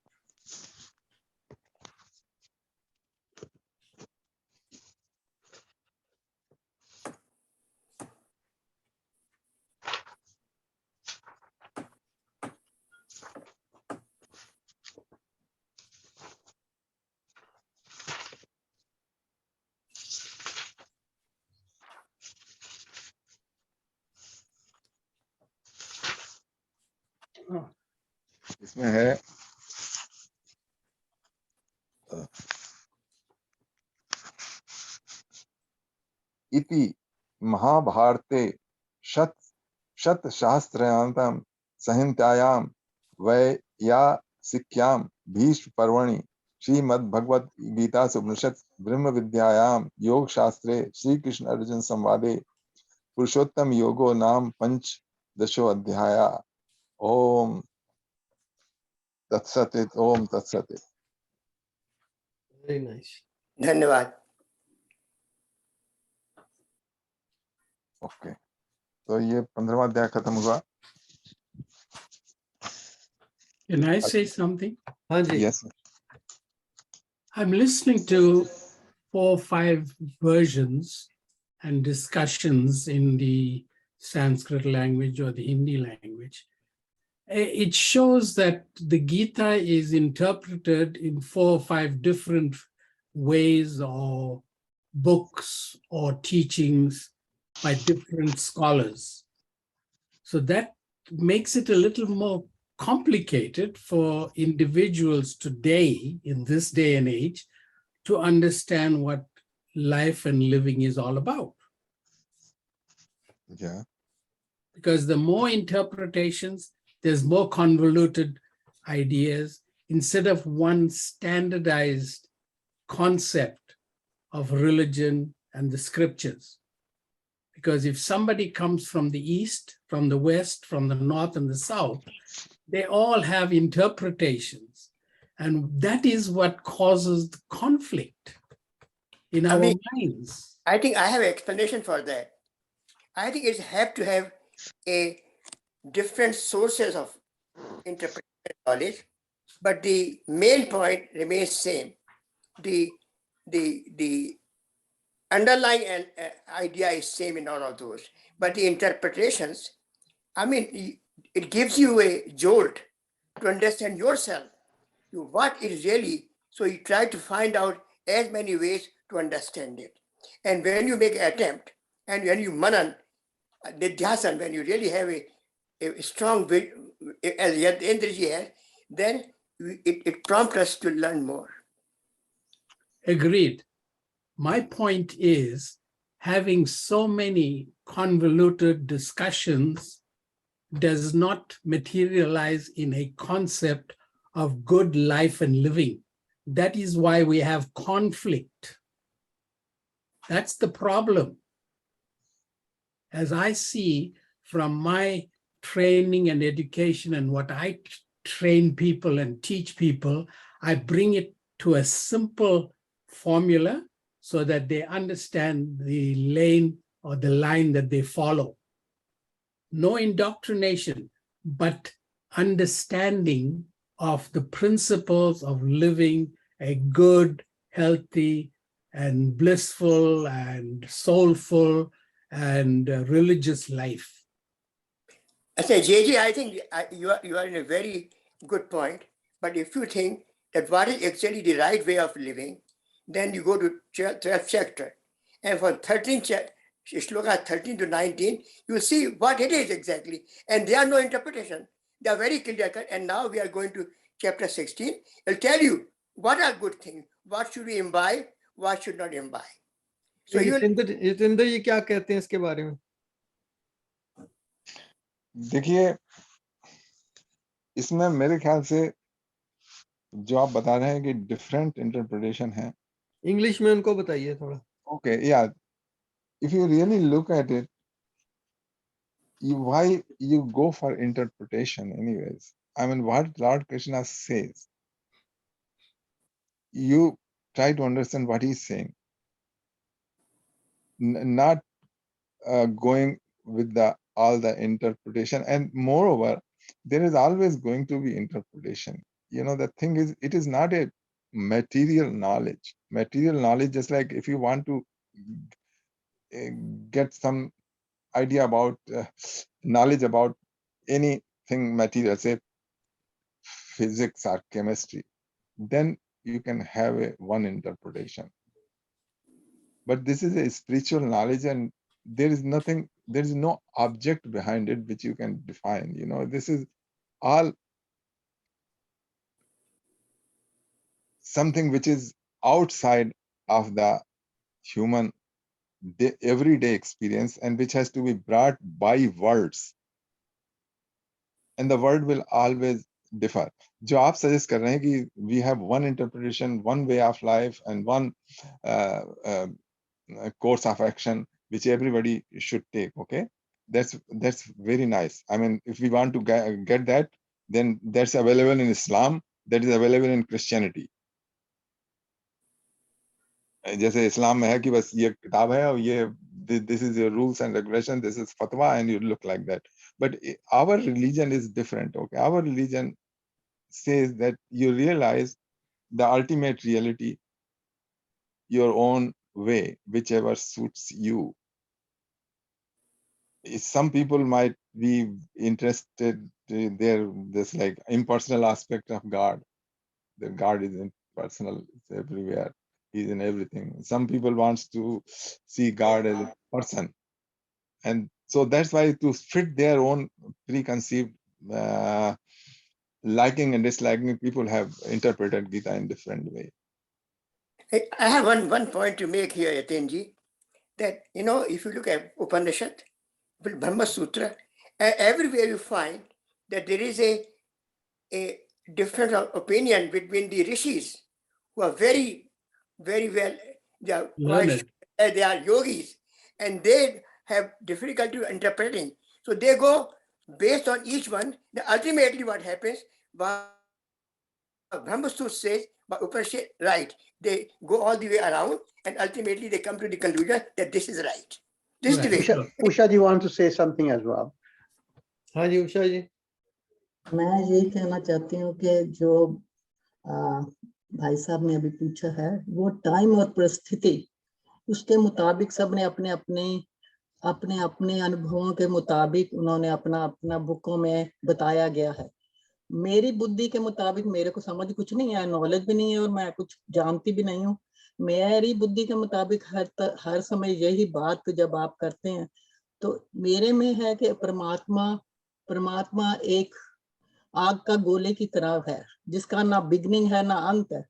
Oh, इसमें है इति महाभारते शतशास्त्रयान्तं संहितायां वैयासिक्यां भीष्म पर्वणि श्रीमद्भगवद्गीतासु उपनिषत्सु ब्रह्मविद्यायां योगशास्त्रे श्रीकृष्ण अर्जुन संवादे पुरुषोत्तम योगो नाम पंचदशो अध्याय। ओम तत्सत। ओम तत्सत। Very nice. धन्यवाद। ओके, तो ये 15वां अध्याय खत्म हुआ। Can I say something? हाँ जी। Yes I'm listening to 4 or 5 versions and discussions in the Sanskrit language or the Hindi language. It shows that the Gita is interpreted in 4 or 5 different ways or books or teachings by different scholars. So that makes it a little more complicated for individuals today, in this day and age, to understand what life and living is all about. या Because the more interpretations, there's more convoluted ideas instead of one standardized concept of religion and the scriptures. Because if somebody comes from the East, from the West, from the North and the South, they all have interpretations. And that is what causes the conflict in our minds. I think I have an explanation for that. I think it have to have a different sources of interpretation knowledge, but the main point remains same. The underlying idea is same in all of those, but the interpretations, I mean, it gives you a jolt to understand yourself, what is really. So you try to find out as many ways to understand it. And when you make an attempt, and when you manan, nidhyasan, when you really have a strong, as Yadendra has, then it prompts us to learn more. Agreed. My point is, having so many convoluted discussions does not materialize in a concept of good life and living. That is why we have conflict. That's the problem. As I see from my training and education and what I train people and teach people, I bring it to a simple formula so that they understand the lane or the line that they follow. No indoctrination, but understanding of the principles of living a good, healthy, and blissful and soulful and religious life. I say, JJ, I think you are in a very good point. But if you think that what is actually the right way of living, then you go to 12th chapter. And from 13th shloka 13 to 19, you see what it is exactly. And there are no interpretation. They are very clear cut. And now we are going to chapter 16. It'll tell you what are good things, what should we imbibe, what should not imbibe. So you Jitendra ji क्या कहते हैं इसके बारे में? देखिए, इसमें मेरे ख्याल से जो आप बता रहे हैं कि डिफरेंट इंटरप्रिटेशन है, इंग्लिश में उनको बताइए थोड़ा। okay, yeah, if you really look at it, why you go for interpretation anyways? I mean, what Lord Krishna says, you try to understand what he's saying, not going with all the interpretation. And moreover, there is always going to be interpretation. You know, the thing is, it is not a material knowledge. Material knowledge, just like if you want to get some idea about knowledge about anything material, say physics or chemistry, then you can have one interpretation. But this is a spiritual knowledge, and there is no object behind it which you can define. You know, this is all something which is outside of the human everyday experience, and which has to be brought by words, and the word will always differ. जो आप suggest कर रहे हैं कि we have one interpretation, one way of life, and one course of action which everybody should take. Okay, that's very nice. I mean, if we want to get that, then that's available in Islam, that is available in Christianity. जैसे इस्लाम में है कि बस ये किताब है और ये this is your rules and regulation, this is fatwa, and you look like that. But our religion is different. Okay, our religion says that you realize the ultimate reality your own way, whichever suits you. Some people might be interested this like impersonal aspect of God. The God is impersonal, it's everywhere. He's in everything. Some people wants to see God as a person, and so that's why, to fit their own preconceived liking and disliking, people have interpreted Gita in different way. I have one point to make here, Yatinji, that, you know, if you look at Upanishad, Brahma Sutra, everywhere you find that there is a difference of opinion between the rishis, who are very, very well, they are Learned. they are yogis, and they have difficulty interpreting. So they go based on each one. Ultimately, what happens, Brahma Sutra says, but Upanishad, right, they go all the way around, and ultimately they come to the conclusion that this is right. This is the Right. way. Usha, you want to say something as well? हाँ जी उषा जी। मैं यही कहना चाहती हूँ कि जो भाई साहब ने अभी पूछा है, वो टाइम और परिस्थिति, उसके मुताबिक सबने अपने अपने अनुभवों के मुताबिक उन्होंने अपना बुकों में बताया गया है। मेरी बुद्धि के मुताबिक मेरे को समझ कुछ नहीं है, नॉलेज भी नहीं है, और मैं कुछ जानती भी नहीं हूँ। मेरी बुद्धि के मुताबिक हर समय यही बात जब आप करते हैं, तो मेरे में है कि परमात्मा एक आग का गोले की तरह है, जिसका ना बिगनिंग है ना अंत है,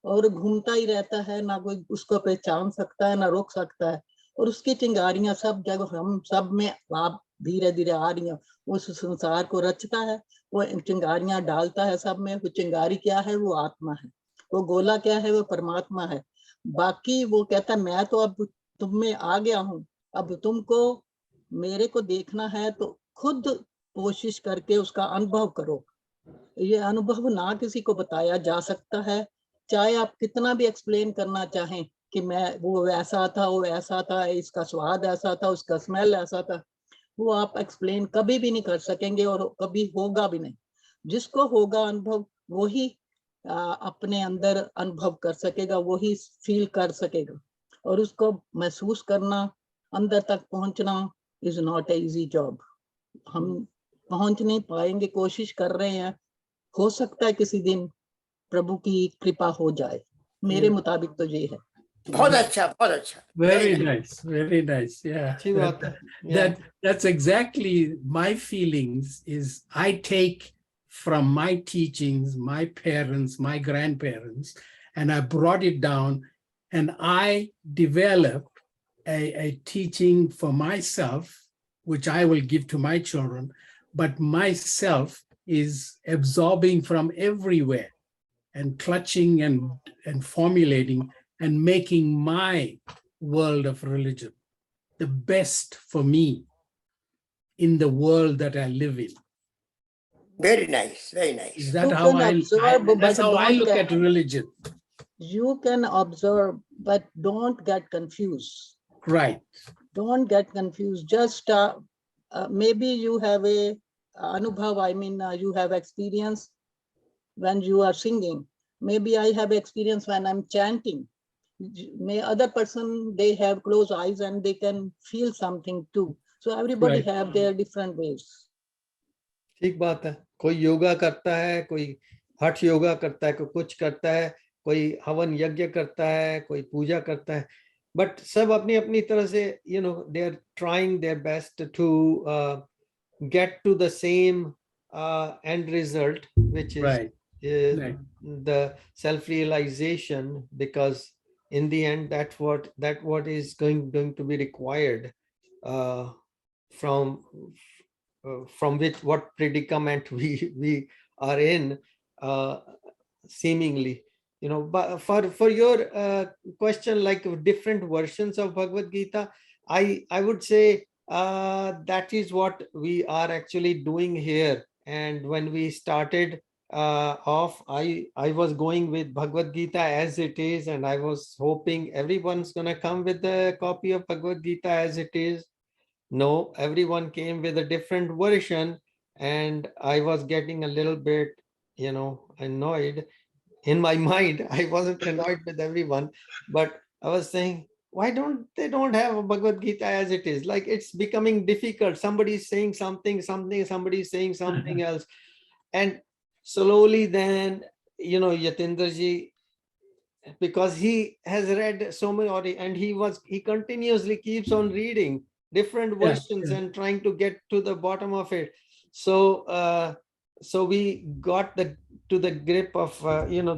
और घूमता ही रहता है, ना कोई उसको पहचान सकता है ना रोक सकता है। और उसकी चिंगारियां सब जगह हम सब में आप धीरे धीरे आ रही हैं। उस संसार को रचता है, वो चिंगारियां डालता है सब में। वो चिंगारी क्या है? वो आत्मा है। वो गोला क्या है? वो परमात्मा है। बाकी वो कहता मैं तो अब तुम में आ गया हूँ, अब तुमको मेरे को देखना है तो खुद कोशिश करके उसका अनुभव करो। ये अनुभव ना किसी को बताया जा सकता है, चाहे आप कितना भी एक्सप्लेन करना चाहें कि मैं वो ऐसा था, वो ऐसा था, इसका स्वाद ऐसा था, उसका स्मेल ऐसा था, वो आप एक्सप्लेन कभी भी नहीं कर सकेंगे और कभी होगा भी नहीं। जिसको होगा अनुभव वही अपने अंदर अनुभव कर सकेगा, वही फील कर सकेगा, और उसको महसूस करना, अंदर तक पहुंचना is not a easy job. हम पहुंच नहीं पाएंगे, कोशिश कर रहे हैं, हो सकता है किसी दिन प्रभु की कृपा हो जाए। मेरे मुताबिक तो ये है। बहुत अच्छा, बहुत अच्छा। Very nice, very nice. Yeah, अच्छी बात है। Yeah. that's exactly my feelings. Is I take from my teachings, my parents, my grandparents, and I brought it down, and I developed a teaching for myself, which I will give to my children, but myself is absorbing from everywhere. and clutching and formulating and making my world of religion the best for me in the world that I live in. Very nice, very nice. Is that You how can observe, that's but how I don't look get- at religion? You can observe, but don't get confused. Right. Don't get confused. Just maybe you have a anubhav, I mean, you have experience when you are singing. Maybe I have experience when I'm chanting. May other person, they have closed eyes and they can feel something too. So everybody Right. have their different ways. ठीक बात है, कोई योगा करता है, कोई हठ योगा करता है, कोई कुछ करता है, कोई हवन यज्ञ करता है, कोई पूजा करता है, बट सब अपनी अपनी तरह से they are trying their best to get to the same end result, which is Right. Right. the self-realization, because in the end that's what is going to be required from which what predicament we are in, seemingly, but for your question, like different versions of Bhagavad Gita, I would say that is what we are actually doing here. And when we started off, I was going with Bhagavad Gita as it is, and I was hoping everyone's gonna come with a copy of Bhagavad Gita as it is. No, everyone came with a different version, and I was getting a little bit, annoyed. In my mind, I wasn't annoyed with everyone, but I was saying, why don't have a Bhagavad Gita as it is? Like, it's becoming difficult. Somebody's saying something, somebody's saying something else. And slowly then, Yatindraji, because he has read so many, and he continuously keeps on reading different Yeah, versions yeah. and trying to get to the bottom of it. So so we got to the grip of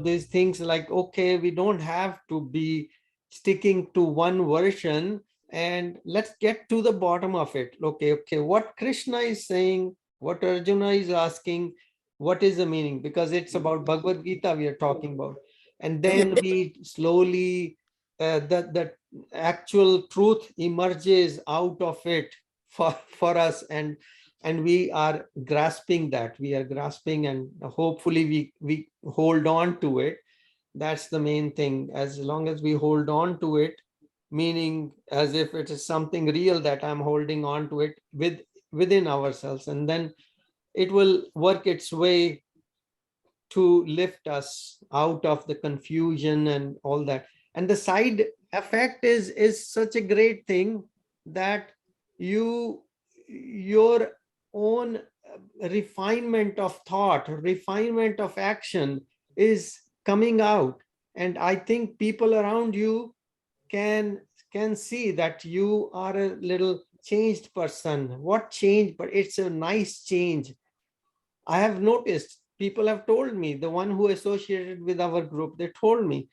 these things, like, okay, we don't have to be sticking to one version, and let's get to the bottom of it. Okay, what Krishna is saying, what Arjuna is asking, what is the meaning? Because it's about Bhagavad Gita we are talking about. And then we slowly, the actual truth emerges out of it for us, and we are grasping that. We are grasping, and hopefully we hold on to it. That's the main thing. As long as we hold on to it, meaning as if it is something real that I'm holding on to it within ourselves, and then it will work its way to lift us out of the confusion and all that. And the side effect is such a great thing, that your own refinement of thought, refinement of action is coming out. And I think people around you can see that you are a little changed person. What change? But it's a nice change. I have noticed, people have told me, the one who associated with our group, they told me,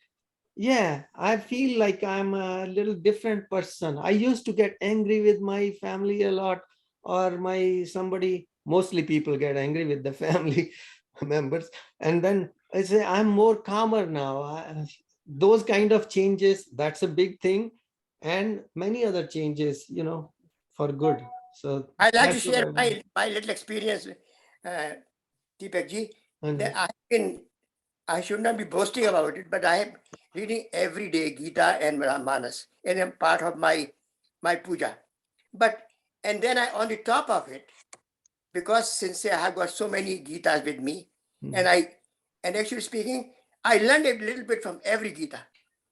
yeah, I feel like I'm a little different person. I used to get angry with my family a lot, or somebody, mostly people get angry with the family members. And then I say, I'm more calmer now. Those kind of changes, that's a big thing. And many other changes, for good. So I'd like to that's what share I- my little experience, Deepak ji. Hanji. That I should not be boasting about it, but I am reading every day Gita and Ramanas, and I'm part of my puja. And then on the top of it, because since I have got so many Gitas with me, and actually speaking, I learned a little bit from every Gita.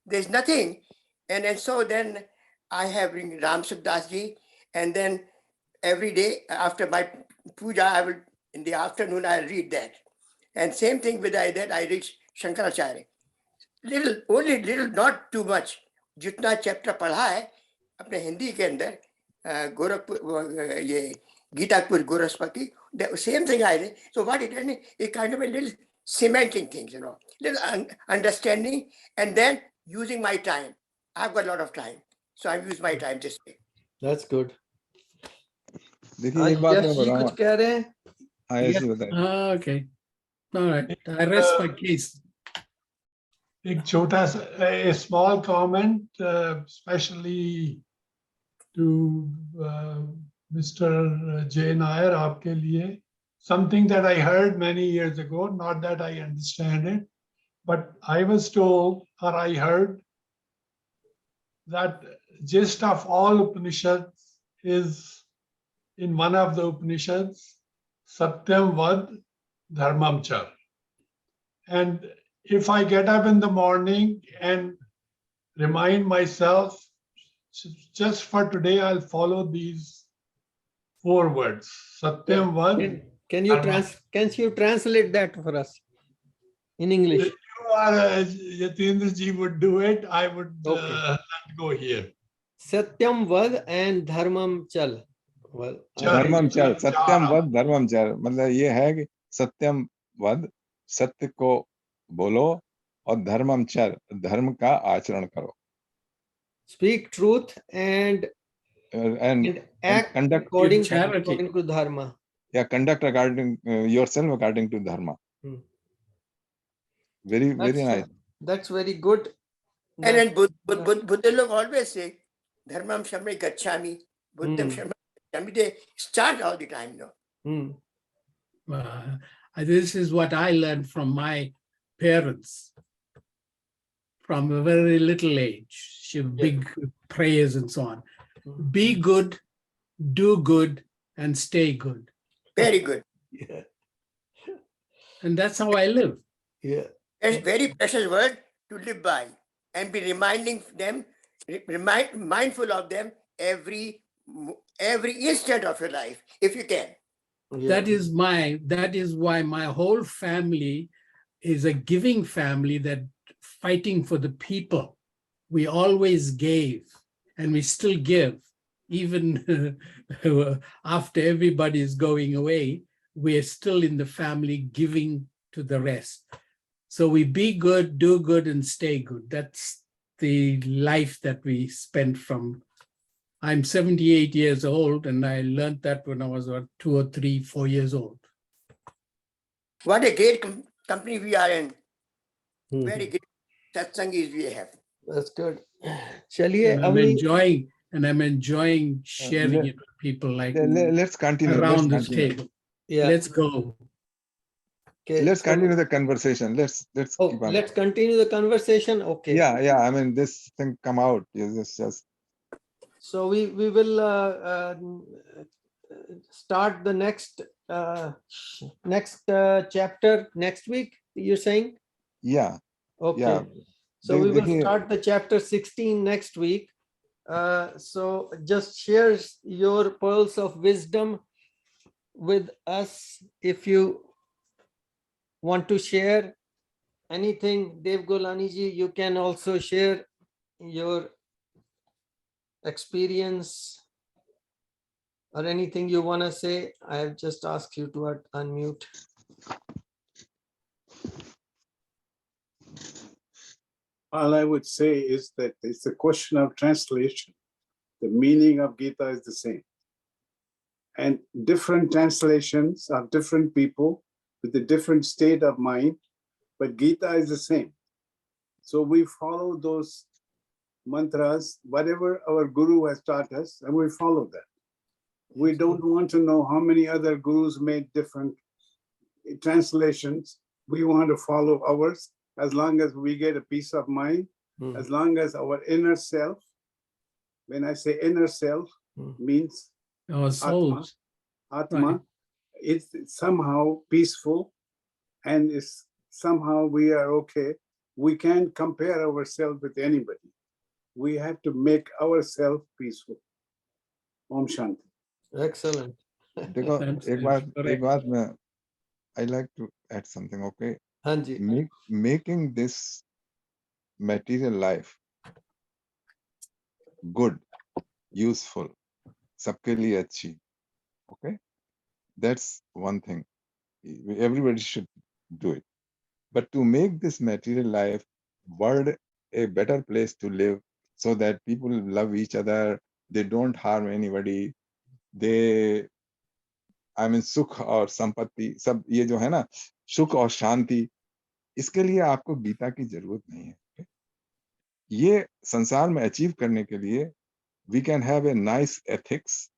There's nothing, and so then I have read Ram Sukdas ji, and then every day after my puja, I will, in the afternoon, I'll read that. And same thing with that, I read Shankaracharya. Only little, not too much. जितना chapter पढ़ा है अपने हिंदी के अंदर, गोरखपुर, ये Gitapur गोरखपति, the same thing I read. So what it is kind of a little cementing things, little understanding, and then using my time. I've got a lot of time, so I use my time this way. That's good. देखिए एक बात यश मैं जी बताऊं, कुछ कह रहे हैं? हाँ ऐसे बताइए। Okay. All right. I rest my case. एक छोटा सा a small comment, especially to Mr. Jay Nair, आपके लिए. Something that I heard many years ago, not that I understand it, but I was told or I heard that gist of all Upanishads is in one of the Upanishads, Satyam Vad Dharmam Char. And if I get up in the morning and remind myself, just for today, I'll follow these 4 words. Satyam Vad. Can you translate that for us in English? If you are Yatindra ji would do it, I would Okay. not go here. Satyam Vad and Dharmam Chal. Well, धर्मम चर, सत्यम वद धर्मम चर, मतलब ये है कि सत्यम वद, सत्य को बोलो, और धर्मम चर, धर्म का आचरण करो. Speak truth and act conduct according charity. to dharma. Yeah, conduct according yourself according to dharma. Very nice. That's very good. And then Buddha look always say, Dharmam Shamre Gacchami, Buddham Shamre Gacchami. They start all the time, no? This is what I learned from my parents from a very little age. Big prayers and so on. Be good, do good, and stay good. Very good. Yeah. And that's how I live. Yeah. It's very precious word to live by and be reminding them, mindful of them every instant of your life, if you can. Yeah. That is why my whole family is a giving family, that fighting for the people. We always gave, and we still give, even after everybody is going away. We're still in the family giving to the rest. So we be good, do good, and stay good. That's the life that we spent from. I'm 78 years old, and I learned that when I was about 2 or 3, 4 years old. What a great company we are in. Very great satsangis we have. That's good. Chaliye, I'm enjoying sharing it with people like let's continue around this table. Yeah. Let's go. Okay, let's continue the conversation. Let's keep on. Let's continue the conversation. Okay. Yeah. I mean, this thing come out. Just. So we will start the next chapter next week, you're saying? Yeah. Okay. Yeah. So we will start the chapter 16 next week. So just share your pearls of wisdom with us. If you want to share anything, Dev Golani ji, you can also share your experience or anything you want to say. I have just asked you to unmute. All I would say is that it's a question of translation. The meaning of Gita is the same. And different translations of different people with a different state of mind, but Gita is the same. So we follow those mantras, whatever our guru has taught us, and we follow that. We don't want to know how many other gurus made different translations. We want to follow ours. As long as we get a peace of mind, as long as our inner self, when I say inner self, means our souls, Atma, right. It's somehow peaceful, and it's somehow we are okay. We can't compare ourselves with anybody. We have to make ourselves peaceful. Om Shanti. Excellent. देखो एक बात मैं I like to add something. Okay. Making this material life good, useful, सबके लिए अच्छी. Okay, that's one thing. Everybody should do it. But to make this material life world a better place to live, so that people love each other, they don't harm anybody, I mean, सुख और संपत्ति सब ये जो है ना, सुख और शांति, इसके लिए आपको गीता की जरूरत नहीं है। ये संसार में अचीव करने के लिए we can have a nice ethics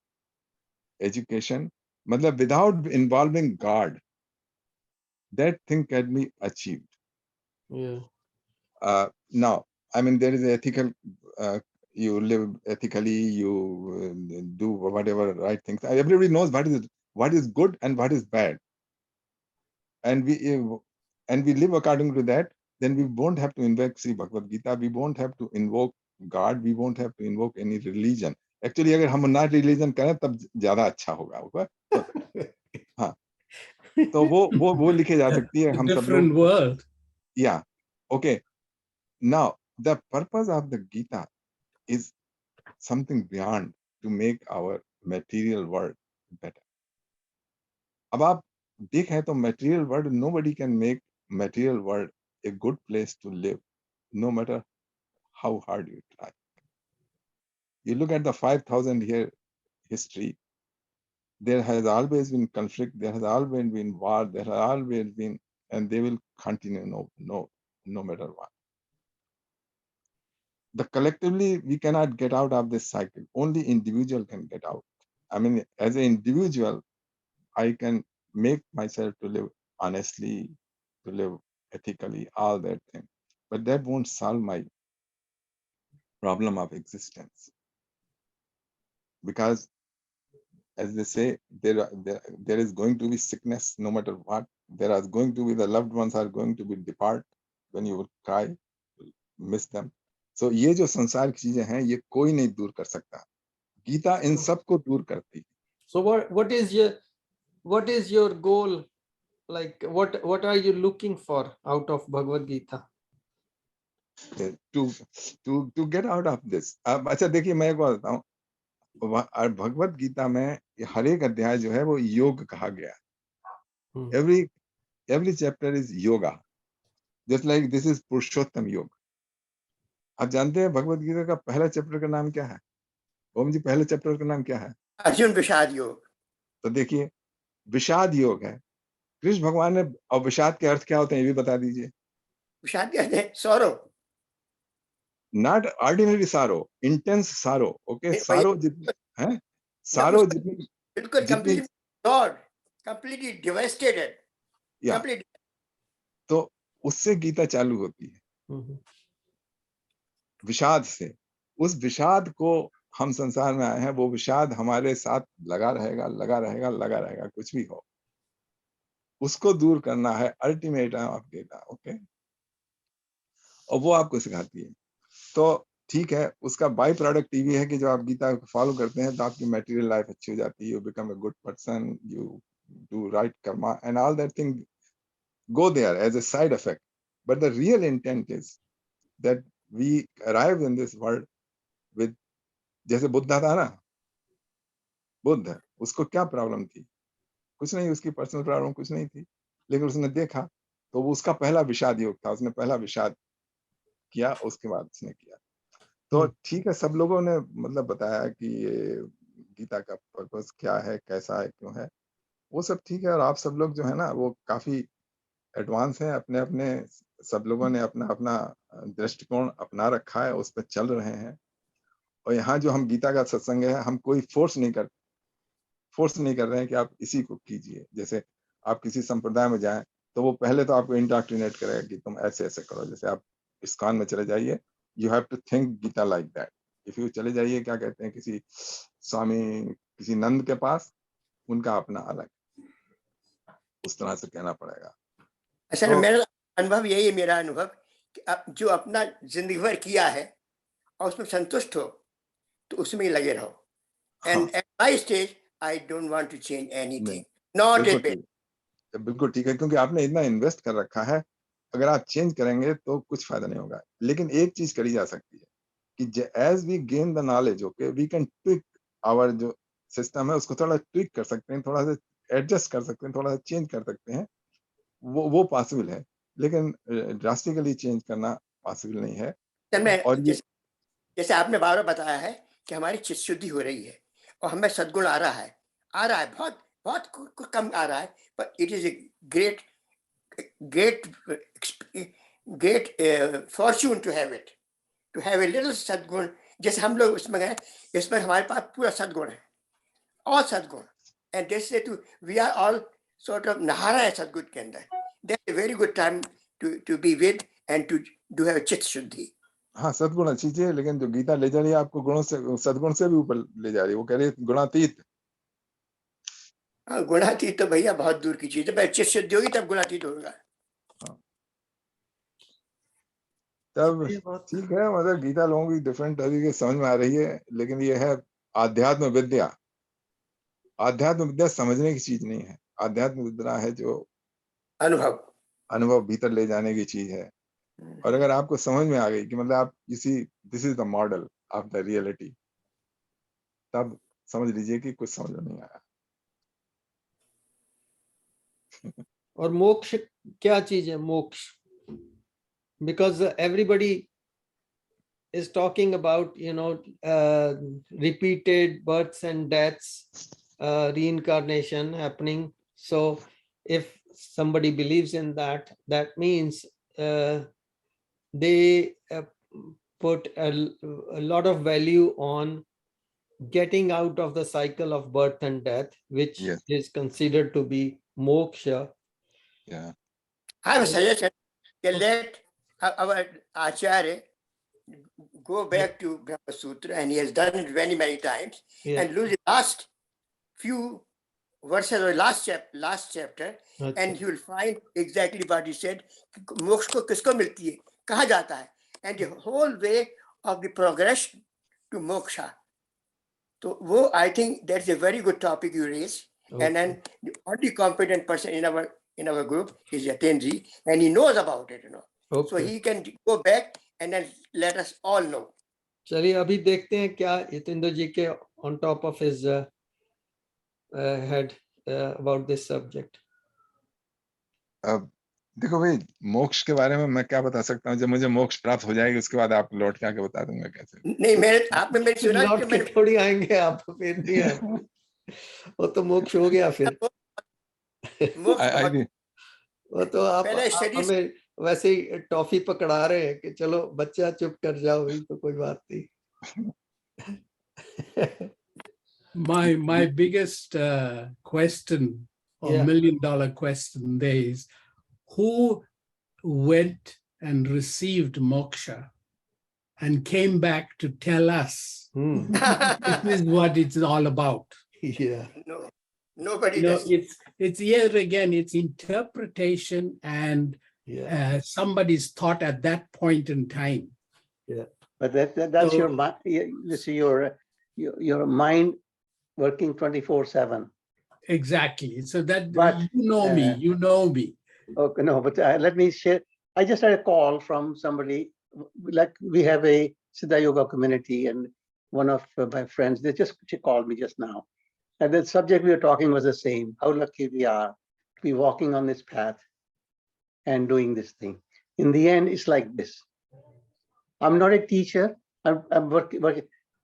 education, मतलब without involving God that thing can be achieved. Yeah. Now, I mean, there is ethical, you live ethically, you do whatever right things. Everybody knows what is good and what is bad, and we live according to that. Then we won't have to invoke, see Bhagavad Gita, we won't have to invoke God, we won't have to invoke any religion. Actually, अगर हम ना religion करें तब ज्यादा अच्छा होगा। हाँ, तो वो लिखे जा सकती है, A हम सब different लोग। world. Yeah, okay. Now, the purpose of the Gita is something beyond to make our material world better. अब आप देखें तो material world, nobody can make material world a good place to live, no matter how hard you try. You look at the 5,000 year history, there has always been conflict, there has always been war, there has always been, and they will continue no matter what. The collectively we cannot get out of this cycle. Only individual can get out. I mean, as an individual, I can make myself to live honestly, to live ethically, all that thing. But that won't solve my problem of existence. Because as they say, there is going to be sickness no matter what. There are going to be, the loved ones are going to be depart when you will cry, miss them. So ये जो संसार की चीजें हैं, ये कोई नहीं दूर कर सकता। गीता इन सब को दूर करती है। So what is your goal? Like what are you looking for out of Bhagavad Gita? To get out of this. अब अच्छा देखिए, मैं एक बात बताऊं, भगवत गीता में हर एक अध्याय जो है वो योग कहा गया है। Every chapter is yoga, just like this is पुरुषोत्तम योग। आप जानते हैं भगवत गीता का पहला चैप्टर का नाम क्या है? ओम जी, पहले चैप्टर का नाम क्या है? अर्जुन विषाद योग। तो देखिए, विषाद योग है। कृष्ण भगवान ने, और विषाद के अर्थ क्या होते हैं ये भी बता दीजिए। विषाद कहते हैं sorrow, not ordinary sorrow, intense sorrow, okay? sorrow जितनी है, sorrow जितनी बिल्कुल completely God, completely devastated, या completely. तो उससे गीता चालू होती है, विषाद से। उस विषाद को हम संसार में आए हैं, वो विषाद हमारे साथ लगा रहेगा, लगा रहेगा, लगा रहेगा, कुछ भी हो, उसको दूर करना है अल्टीमेट ऑफ गीता, ओके? और वो आपको सिखाती है। तो ठीक है, उसका बाई प्रोडक्ट ये है कि जो आप गीता को फॉलो करते हैं तो आपकी मटेरियल लाइफ अच्छी हो जाती है, you become a good person, you do right Karma and all that thing go there as a side effect. But the real intent is that we arrive in this world with, जैसे बुद्धा था ना, बुद्ध, उसको क्या problem थी? कुछ नहीं, उसकी personal problem कुछ नहीं थी, लेकिन उसने देखा तो वो उसका पहला विषाद योग था, उसने पहला विषाद किया, उसके बाद उसने किया। तो ठीक है, सब लोगों ने मतलब बताया कि ये गीता का पर्पस क्या है, कैसा है, क्यों है, वो सब ठीक है। और आप सब लोग जो है ना वो काफी एडवांस हैं, अपने अपने सब लोगों ने अपना अपना दृष्टिकोण अपना रखा है, उस पर चल रहे हैं। और यहाँ जो हम गीता का सत्संग है, हम कोई फोर्स नहीं कर रहे हैं कि आप इसी को कीजिए। जैसे आप किसी संप्रदाय में जाएं तो वो पहले तो आपको इंडोक्ट्रिनेट करेगा कि तुम ऐसे ऐसे करो। जैसे आप इस्कॉन में चले जाइए, you have to think Gita like that. If you चले जाइए, क्या कहते हैं, किसी स्वामी, किसी नंद के पास, उनका अपना अलग, उस तरह से कहना पड़ेगा। अच्छा, तो मेरा अनुभव यही है, मेरा अनुभव कि आप जो अपना जिंदगी भर किया है और उसमें संतुष्ट हो तो उसमें ही लगे रहो। And at my stage I don't want to change anything, not a bit. बिल्कुल ठीक है, क्योंकि आपने इतना इन्वेस्ट कर रखा है, अगर आप चेंज करेंगे तो कुछ फायदा नहीं होगा। लेकिन एक चीज करी जा सकती है कि as we gain the knowledge, okay, we can tweak our जो सिस्टम है उसको थोड़ा ट्विक कर सकते हैं, थोड़ा सा एडजस्ट कर सकते हैं, थोड़ा सा चेंज कर सकते हैं, वो पॉसिबल है। लेकिन ड्रास्टिकली चेंज करना पॉसिबल नहीं है। और ये जैसे आपने बार बार बताया है कि हमारी चित्त शुद्धि हो रही है और हमें सद्गुण आ रहा है, बहुत बहुत कम आ रहा है, but it is a great great fortune to have it, to have a little सद्गुण. जैसे हम लोग उसमें गए, इसमें हमारे पास पूरा सद्गुण है, all सद्गुण. And they say we are all sort of नहा रहे हैं सद्गुण के अंदर. That's a very good time to be with and to have a चित्त शुद्धि. हाँ, सद्गुण अच्छी चीज है, लेकिन जो गीता ले जा रही है आपको गुणों से, सद्गुण से भी ऊपर ले जा रही है. वो कह रही है गुणातीत. गुणातीत तो भैया बहुत दूर की चीज है. भाई चित्त शुद्धि होगी तब गुणातीत होगा. तब ठीक है, मतलब गीता लोगों की डिफरेंट तरीके से समझ में आ रही है, लेकिन ये है आध्यात्म विद्या. आध्यात्म विद्या समझने की चीज नहीं है. आध्यात्म विद्या है जो अनुभव भीतर ले जाने की चीज है. और अगर आपको समझ में आ गई कि मतलब आप this is the model of the reality, तब समझ लीजिए कि कुछ समझ में नहीं आया. और मोक्ष क्या चीज है? मोक्ष, because everybody is talking about, repeated births and deaths, reincarnation happening. So if somebody believes in that, that means they put a lot of value on getting out of the cycle of birth and death, which Yes. is considered to be moksha. Yeah. I have a suggestion. Let our Acharya go back to Brahma Sutra, and he has done it many, many times, Yeah. and lose the last few verses or last chapter, and you will find exactly what he said. मोक्ष को किसको मिलती है, कहाँ जाता है, and the whole way of the progression to moksha. So वो, I think that's a very good topic you raise. And then the only competent person in our group is Yatenji, and he knows about it, Okay. So he can go back and then let us all know. चलिए अभी देखते हैं क्या यतेंद्र जी के on top of his head about this subject. अब देखो भाई, मोक्ष के बारे में मैं क्या बता सकता हूँ. जब मुझे मोक्ष प्राप्त हो जाएगी उसके बाद आपको लौट के आके बता दूंगा कैसे. नहीं, आपने मेरी सुना लौट के थोड़ी आएंगे आप, फिर नहीं आएंगे. वो तो मोक्ष हो गया फिर. वो तो आप हमें वैसे ही टॉफी पकड़ा रहे हैं कि चलो बच्चा चुप कर जाओ, भी तो कोई बात नहीं. My biggest question, or Yeah. $1 million question there is, who went and received moksha and came back to tell us this is what it's all about? Yeah. No, nobody You know, does. it's here again, it's interpretation and Yeah. somebody's thought at that point in time. But that's So- your mind. You see your mind working 24/7. Exactly. So that But, you know me. Okay, no, but let me share. I just had a call from somebody. Like we have a Siddha Yoga community, and one of my friends, she called me just now, and the subject we were talking was the same. How lucky we are to be walking on this path and doing this thing. In the end, it's like this. I'm not a teacher. I'm working.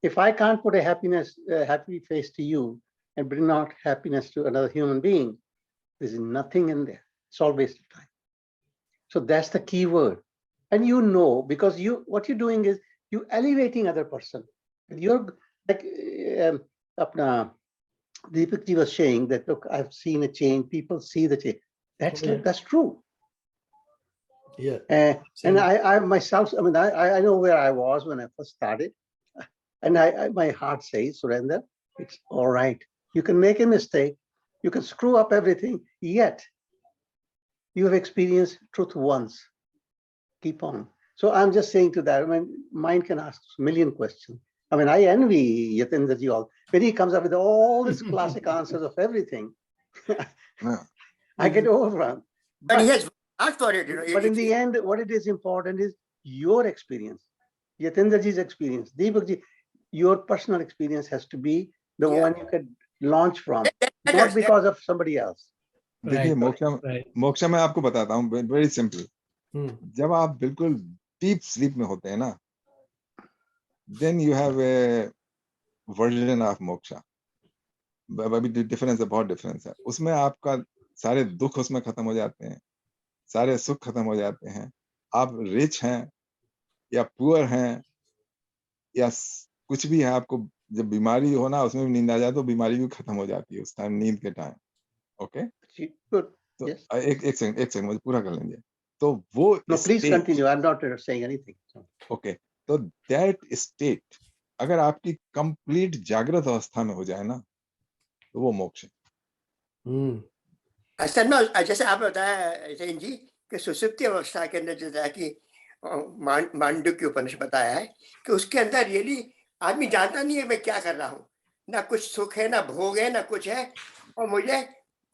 If I can't put a happy face to you and bring out happiness to another human being, there's nothing in there. It's all waste of time. So that's the key word. And because what you're doing is you elevating other person. You're like Deepak ji was saying that, look, I've seen a change. People see the change. That's true. Yeah. And I myself, I know where I was when I first started. And my heart says, Surendra, it's all right. You can make a mistake. You can screw up everything. Yet, you have experienced truth once. Keep on. So I'm just saying to that, mind can ask a million questions. I envy Yatendra ji all. When he comes up with all these classic answers of everything, I get overrun. But he has asked for it, But in the end, what it is important is your experience, Yatendra ji's experience, Deepak ji, your personal experience has to be the one you can launch from, not because of somebody else. देखिए मोक्षा मैं आपको बताता हूँ, very simple. जब आप बिल्कुल deep sleep में होते हैं ना, then you have a version of moksha. अभी डिफरेंस है, बहुत डिफरेंस है. उसमें आपका सारे दुख उसमें खत्म हो जाते हैं, सारे सुख खत्म हो जाते हैं। आप रिच हैं या पुअर हैं या कुछ भी है, आपको जब बीमारी हो ना, उसमें भी नींद आ जाए तो बीमारी भी खत्म हो जाती है उस टाइम, नींद के टाइम। Okay, Good. तो Yes. एक सेकंड मुझे पूरा कर लेंगे। तो वो No, please state, continue. I'm not saying anything. Okay, तो दैट स्टेट अगर आपकी कंप्लीट जागृत अवस्था में हो जाए ना, तो वो मोक्ष है। असल में जैसे आप बताया जैन जी कि सुसुप्ति अवस्था के अंदर जैसा कि मांडू के उपनिषद बताया है कि उसके अंदर रियली आदमी जानता नहीं है मैं क्या कर रहा हूँ, ना कुछ सुख है, ना भोग है, ना कुछ है, और मुझे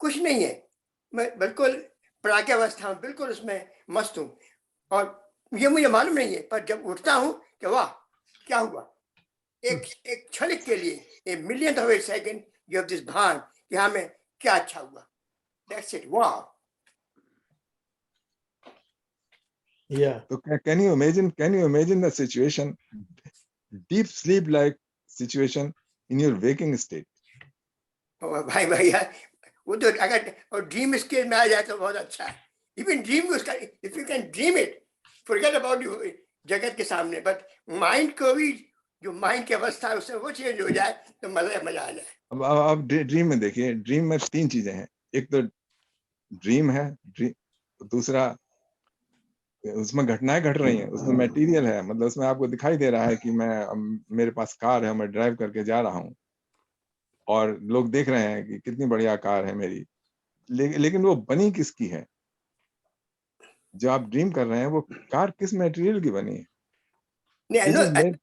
कुछ नहीं है, मैं बिल्कुल प्राज्ञ अवस्था में बिल्कुल उसमें मस्त हूँ, और ये मुझे मालूम नहीं है, पर जब उठता हूँ कि वाह क्या हुआ, एक क्षणिक के लिए, a million of A second you have this भान कि हाँ मैं क्या अच्छा हुआ, दैट्स इट, वाह। Yeah. तो can you imagine the situation, deep sleep like situation in your waking state? भाई भैया वो तो अगर और ड्रीम स्केल में आ जाए तो बहुत अच्छा है, इवन ड्रीम उसका, if you can dream it, forget about you जगत के सामने, बट माइंड को भी जो माइंड की अवस्था है उससे वो चेंज हो जाए तो मजा आ जाए। अब आप ड्रीम में देखिए, ड्रीम में 3 चीजें हैं। एक तो ड्रीम है, दूसरा उसमें घटनाएं घट रही हैं, उसमें मटेरियल है, मतलब उसमें आपको दिखाई दे रहा है कि मेरे पास कार है, मैं ड्राइव करके जा रहा हूँ और लोग देख रहे हैं कि कितनी बढ़िया कार है मेरी, लेकिन वो बनी किसकी है? जो आप ड्रीम कर रहे हैं वो कार किस मटेरियल की बनी है? This is made,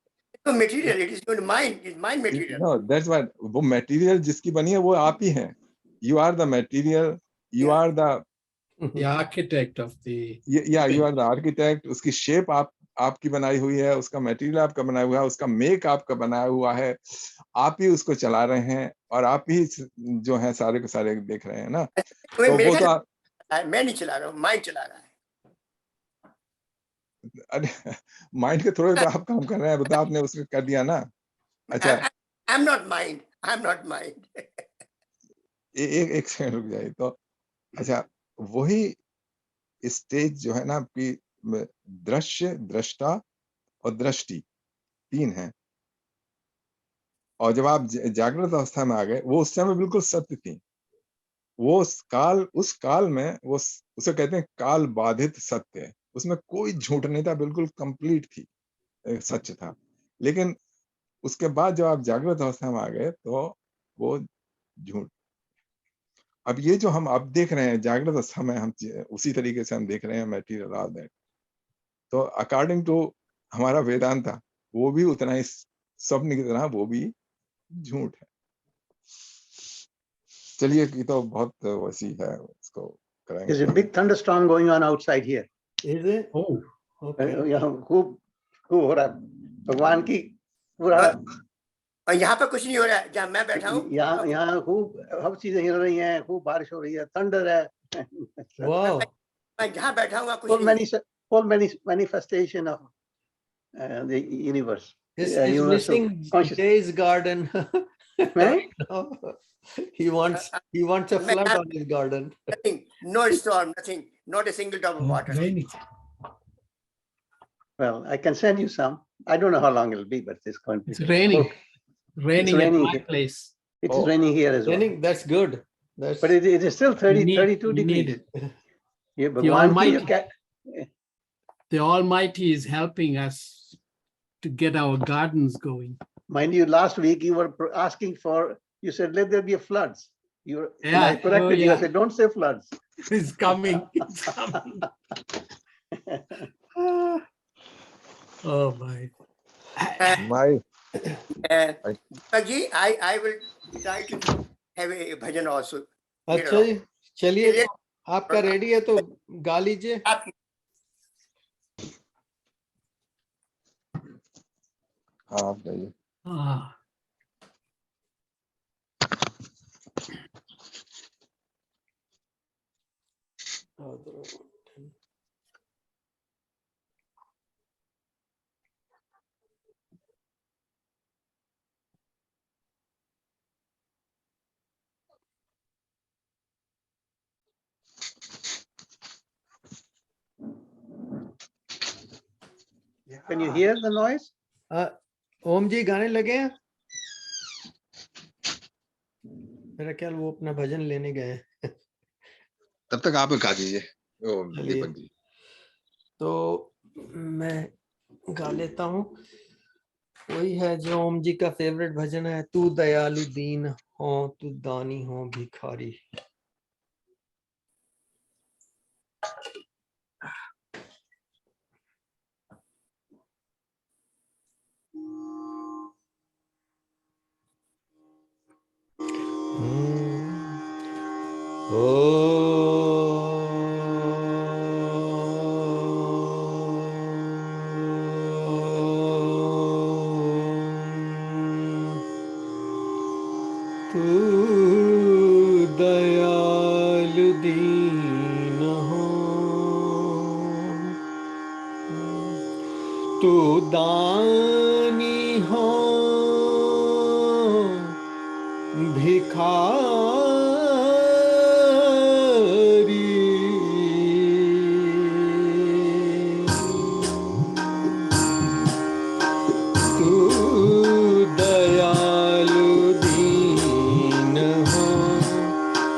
material, it is your mind, is mind material. no, that's why वो मटेरियल जिसकी बनी है वो आप ही हैं। You are the material, you are the The architect of the you are the architect। उसकी शेप आपकी बनाई हुई है, उसका मटेरियल आपका बनाया हुआ है, उसका मेक आपका बनाया हुआ है, आप ही उसको चला रहे हैं और आप ही जो है सारे के सारे देख रहे हैं ना। तो मेरे वो तो ख्याल मैं नहीं चला रहा हूँ, माइंड चला रहा है। अरे माइंड के थ्रू तो आप काम कर रहे हैं, बता आपने उसमें कर दिया ना। अच्छा I am not mind, I am not mind. एक सेकंड रुक जाइए। तो अच्छा, वही स्टेज जो है ना आपकी, दृश्य, दृष्टा और दृष्टि 3 है। और जब आप जागृत अवस्था में आ गए, वो उस समय बिल्कुल सत्य थी। वो उस काल में वो उसे कहते हैं काल बाधित सत्य, उसमें कोई झूठ नहीं था, बिल्कुल कंप्लीट थी, सच था। लेकिन उसके बाद जब आप जागृत अवस्था में आ गए तो वो झूठ। अब ये जो हम अब देख रहे हैं जागृत अवस्था में, हम उसी तरीके से हम देख रहे हैं मटेरियल ऑल दैट। तो अकॉर्डिंग टू हमारा वेदांता, वो भी उतना ही स्वप्न की तरह वो भी झूठ है। चलिए, ये तो बहुत वसी है, इसको There's a करेंगे। big thunderstorm going on outside here. Is it? oh Okay. यहाँ खूब हो रहा है, भगवान की पूरा, और यहाँ पे कुछ नहीं हो रहा है जहाँ मैं बैठा हूँ, यहाँ खूब हर चीजें हिल रही हैं, खूब बारिश हो रही है, थंडर है। Wow. मैं जहाँ बैठा हूँ कुछ Full नहीं। manifestation of the universe. Is Universal missing consciousness. Jay's garden Huh? right now. He wants a मैं flood यहाँ on his garden. nothing, no storm, nothing, not a single drop of water. raining. Well, I can send you some. I don't know how long it'll be, but it's going to It's be. raining. Raining at raining my here. place. It's Oh. raining here as well. Raining, that's good. That's But it is still 32 You need degrees. it. ये भगवान की Almighty. क्या- The Almighty is helping us to get our gardens going. Mind you, last week you were asking for, you said, let there be a floods. And Yeah, I corrected you. I yeah. said, don't say floods. It's coming. It's coming. Oh my. My Ji, I will try to have a bhajan also. अच्छा जी, चलिए तो आपका ready है तो गा लीजिए। आप हाँ, आप जाइए। Ah. Can you hear the noise? ओम जी गाने लगे हैं? मेरा ख्याल वो अपना भजन लेने गए हैं। तब तक आप गा दीजिए चलिए। दीपक जी। तो मैं गा लेता हूँ। वही है जो ओम जी का फेवरेट भजन है, तू दयालु दीन हो, तू दानी हो भिखारी। तू दयालु दीन हो, तू दानी हो भिखारी। तू दयालु दीन हो,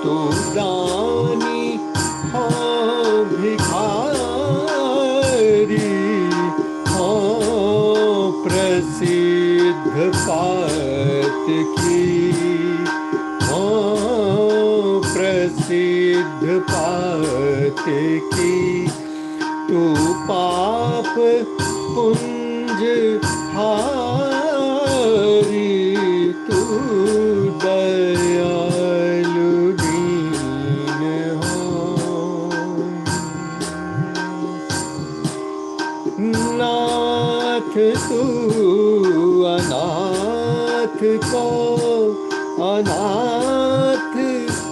तू दानी हो भिखारी। हो प्रसिद्ध पात की, हो प्रसिद्ध पात की। तू पाप पुंज हारी, तू दयालु दीन हो। नाथ तू अनाथ को अनाथ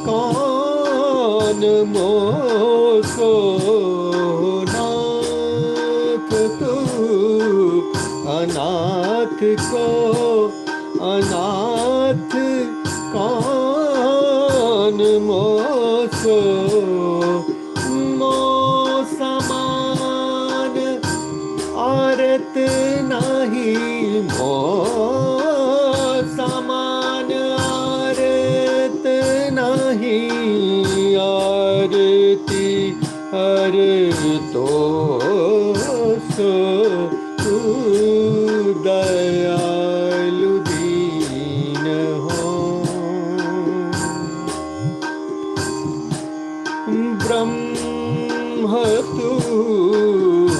कौन मोसो। नाथ तू अनाथ को अनाथ कौन मोसो। मो समान आरत नहीं, मो समान आरत नहीं। आरती हर तो सो, तू दयालु दीन हो। ब्रह्म तू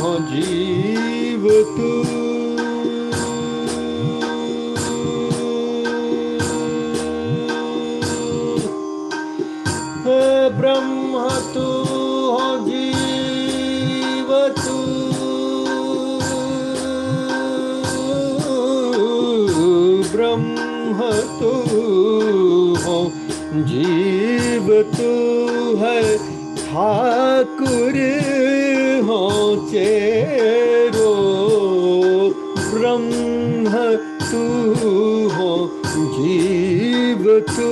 हो जीव तू, ब्रह्म तू हो जीव तू। ब्रह्म तू हो जीव तू है, ठाकुर हो चेरो। ब्रह्म तू हो जीव तू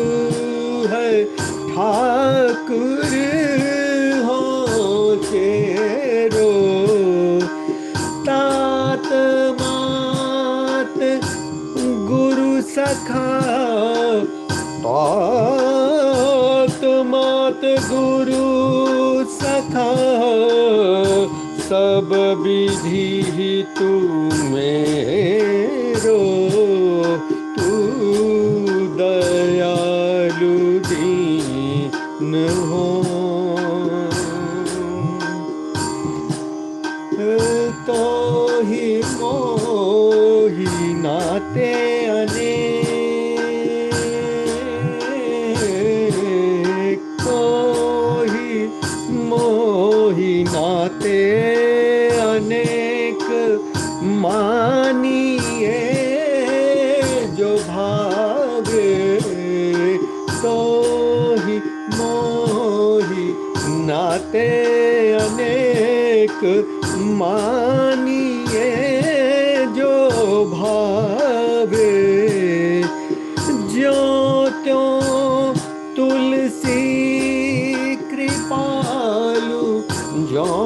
है, ठाकुर हो चेरो। तात मात गुरु सखा, तात मात गुरु सखा। सब विधि तू मेरो, तू दयालु दीन हो। तो ही मोही नाते अनेक, तो ही मोही नाते अनेक। मानिए जो भावे, तो ही मोही नाते अनेक। मानिए जो भावे, ज्यों त्यों तुलसी कृपालु। ज्यों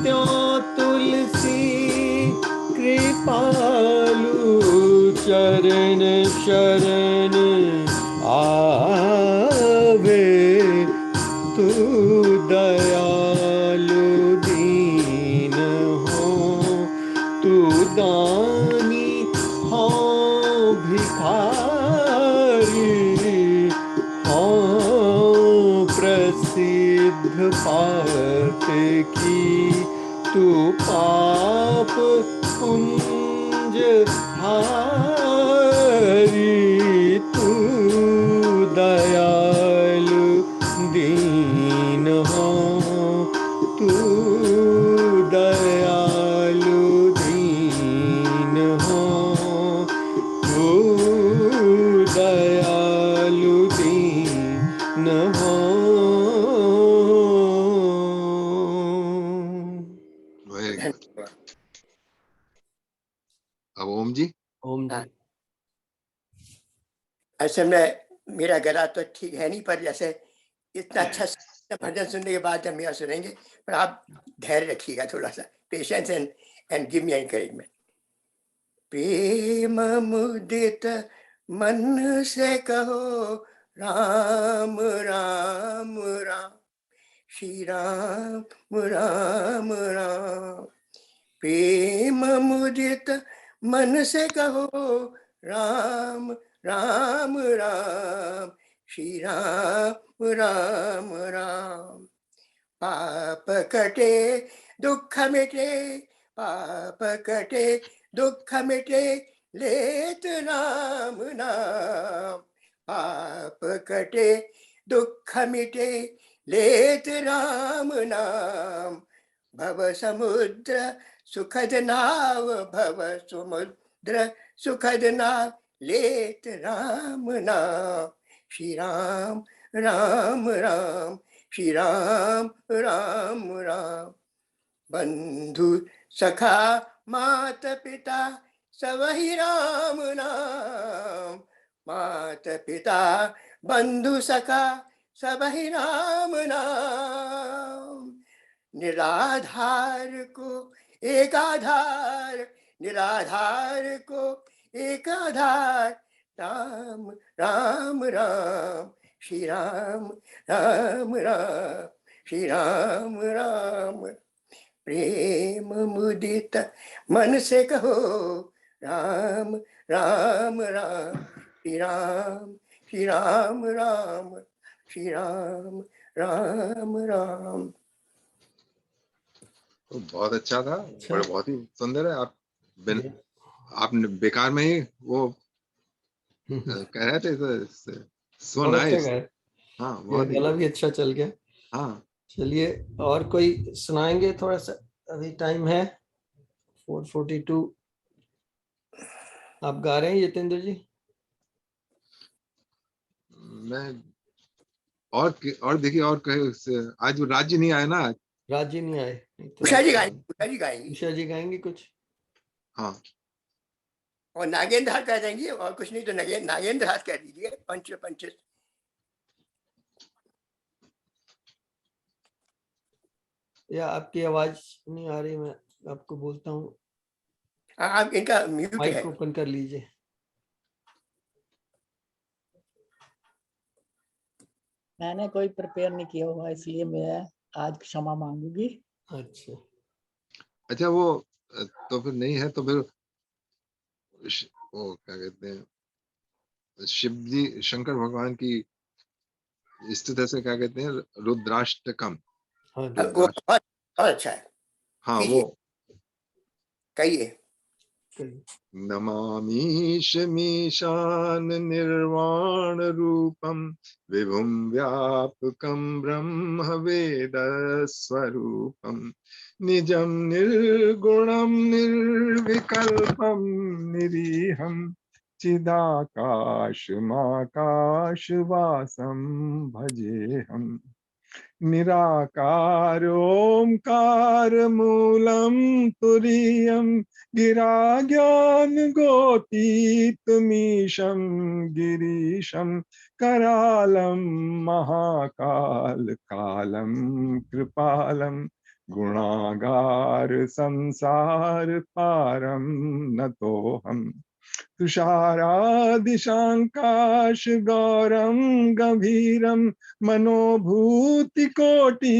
त्यों तुलसी चरण आवे, तू दयालु दीन हो, तू दानी हो भिखारी, हो प्रसिद्ध पाप की, तू पाप पुंज हारी, तू दयालु दीन हो, तू दयालु दीन हो, तू दयालु दीन हो। Very good. धन्यवाद। अब ओम जी। ओम जी। हाँ। असल में मेरा गला तो ठीक है नहीं, पर जैसे इतना अच्छा भजन सुनने के बाद जब मेरा सुनेंगे, पर आप धैर्य रखिएगा, थोड़ा सा patience and give me encouragement. प्रेम मुदित मन से कहो राम राम राम, श्री राम राम राम। प्रेम मुदित मन से कहो राम राम राम, श्री राम राम राम। पाप कटे दुख मिटे, पाप कटे दुख मिटे, लेत राम नाम। पाप कटे दुख मिटे, लेत राम नाम। भव समुद्र सुखद नाव, भव समुद्र सुखद नाव, लेत राम नाम। श्री राम राम राम, श्री राम राम राम। बंधु सखा मात पिता सबहि राम नाम। मात पिता बंधु सखा सबहि राम नाम। निराधार को एक आधार, निराधार को एक आधार, राम राम राम। श्री राम राम राम, श्री राम राम। प्रेम मुदित मन से कहो राम राम राम, श्री राम श्री राम राम, श्री राम राम राम। तो बहुत अच्छा था, अच्छा। बड़े बहुत ही सुंदर है। आपने बेकार में ही वो कह रहे थे, सो बहुत अच्छा नाइस। गाया। हाँ ये बहुत ही। गला भी अच्छा चल गया। हाँ चलिए और कोई सुनाएंगे थोड़ा सा, अभी टाइम है 4:42। आप गा रहे हैं जितेंद्र जी? मैं और देखिए, और कहे आज वो राज्य नहीं आया ना। राज्य नहीं आए, नहीं तो उषा जी गाएंगे, उषा जी गाएंगी। उषा जी गाएंगे कुछ। हाँ और नागेंद्र हाथ कह देंगे, और कुछ नहीं तो नागेंद्र हाथ कह दीजिए। पंच पंच। या आपकी आवाज नहीं आ रही, मैं आपको बोलता हूँ, आप इनका म्यूट माइक है। ओपन कर लीजिए। मैंने कोई प्रिपेयर नहीं किया हुआ, इसलिए मैं आज क्षमा मांगूंगी। अच्छा अच्छा, वो तो फिर नहीं है तो फिर वो क्या कहते हैं, शिव जी शंकर भगवान की स्थिति से क्या कहते हैं, रुद्राष्टकम। हाँ वो रुद्राष्ट, बहुत अच्छा है, हाँ कीजिए, वो कहिए। नमामीशमीशान निर्वाण रूपम विभुम व्यापकम ब्रह्म वेद स्वरूपम निजम निर्गुणम निर्विकल्पम निरीहम चिदाकाशमाकाशवासं भजेहम। निराकारोऽंकार मूलं तुरीयं गिरा ज्ञान गोतीतमीशं गिरीशं करालं महाकाल कालं कृपालं गुणागार संसार पारं नतोऽहम्। तुषारादिशांकाश गौरम गंभीरम मनोभूतिकोटि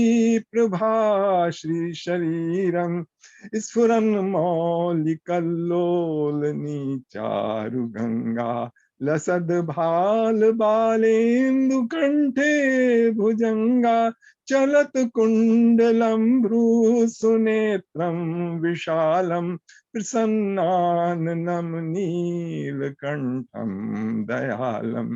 प्रभा श्री शरीरम स्फुरन मौलिकल्लोलनी चारु गंगा लसद भाल बालेन्दु कंठे भुजंगा चलत कुंडलम भ्रूसुनेत्रम विशालम प्रसन्नाननम नीलकंठम दयालम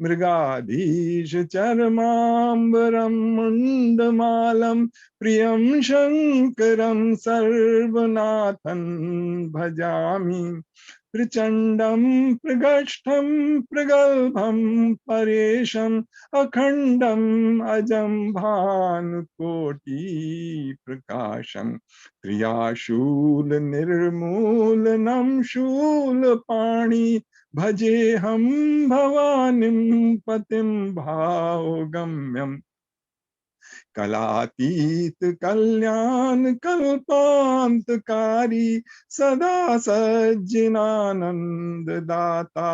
मृगाधीश चरमांबरम मुंडमालम प्रियं शंकरं सर्वनाथं भजामि प्रचंडं प्रगष्ठं प्रगल्भं परेशं अखंडं अजं भानुकोटि प्रकाशं क्रियाशूल निर्मूलनं शूलपाणि भजेऽहं भवानीं पतिं भावगम्यम् कलातीत कल्याण कल्पांतकारी सदा सज्जनानंद दाता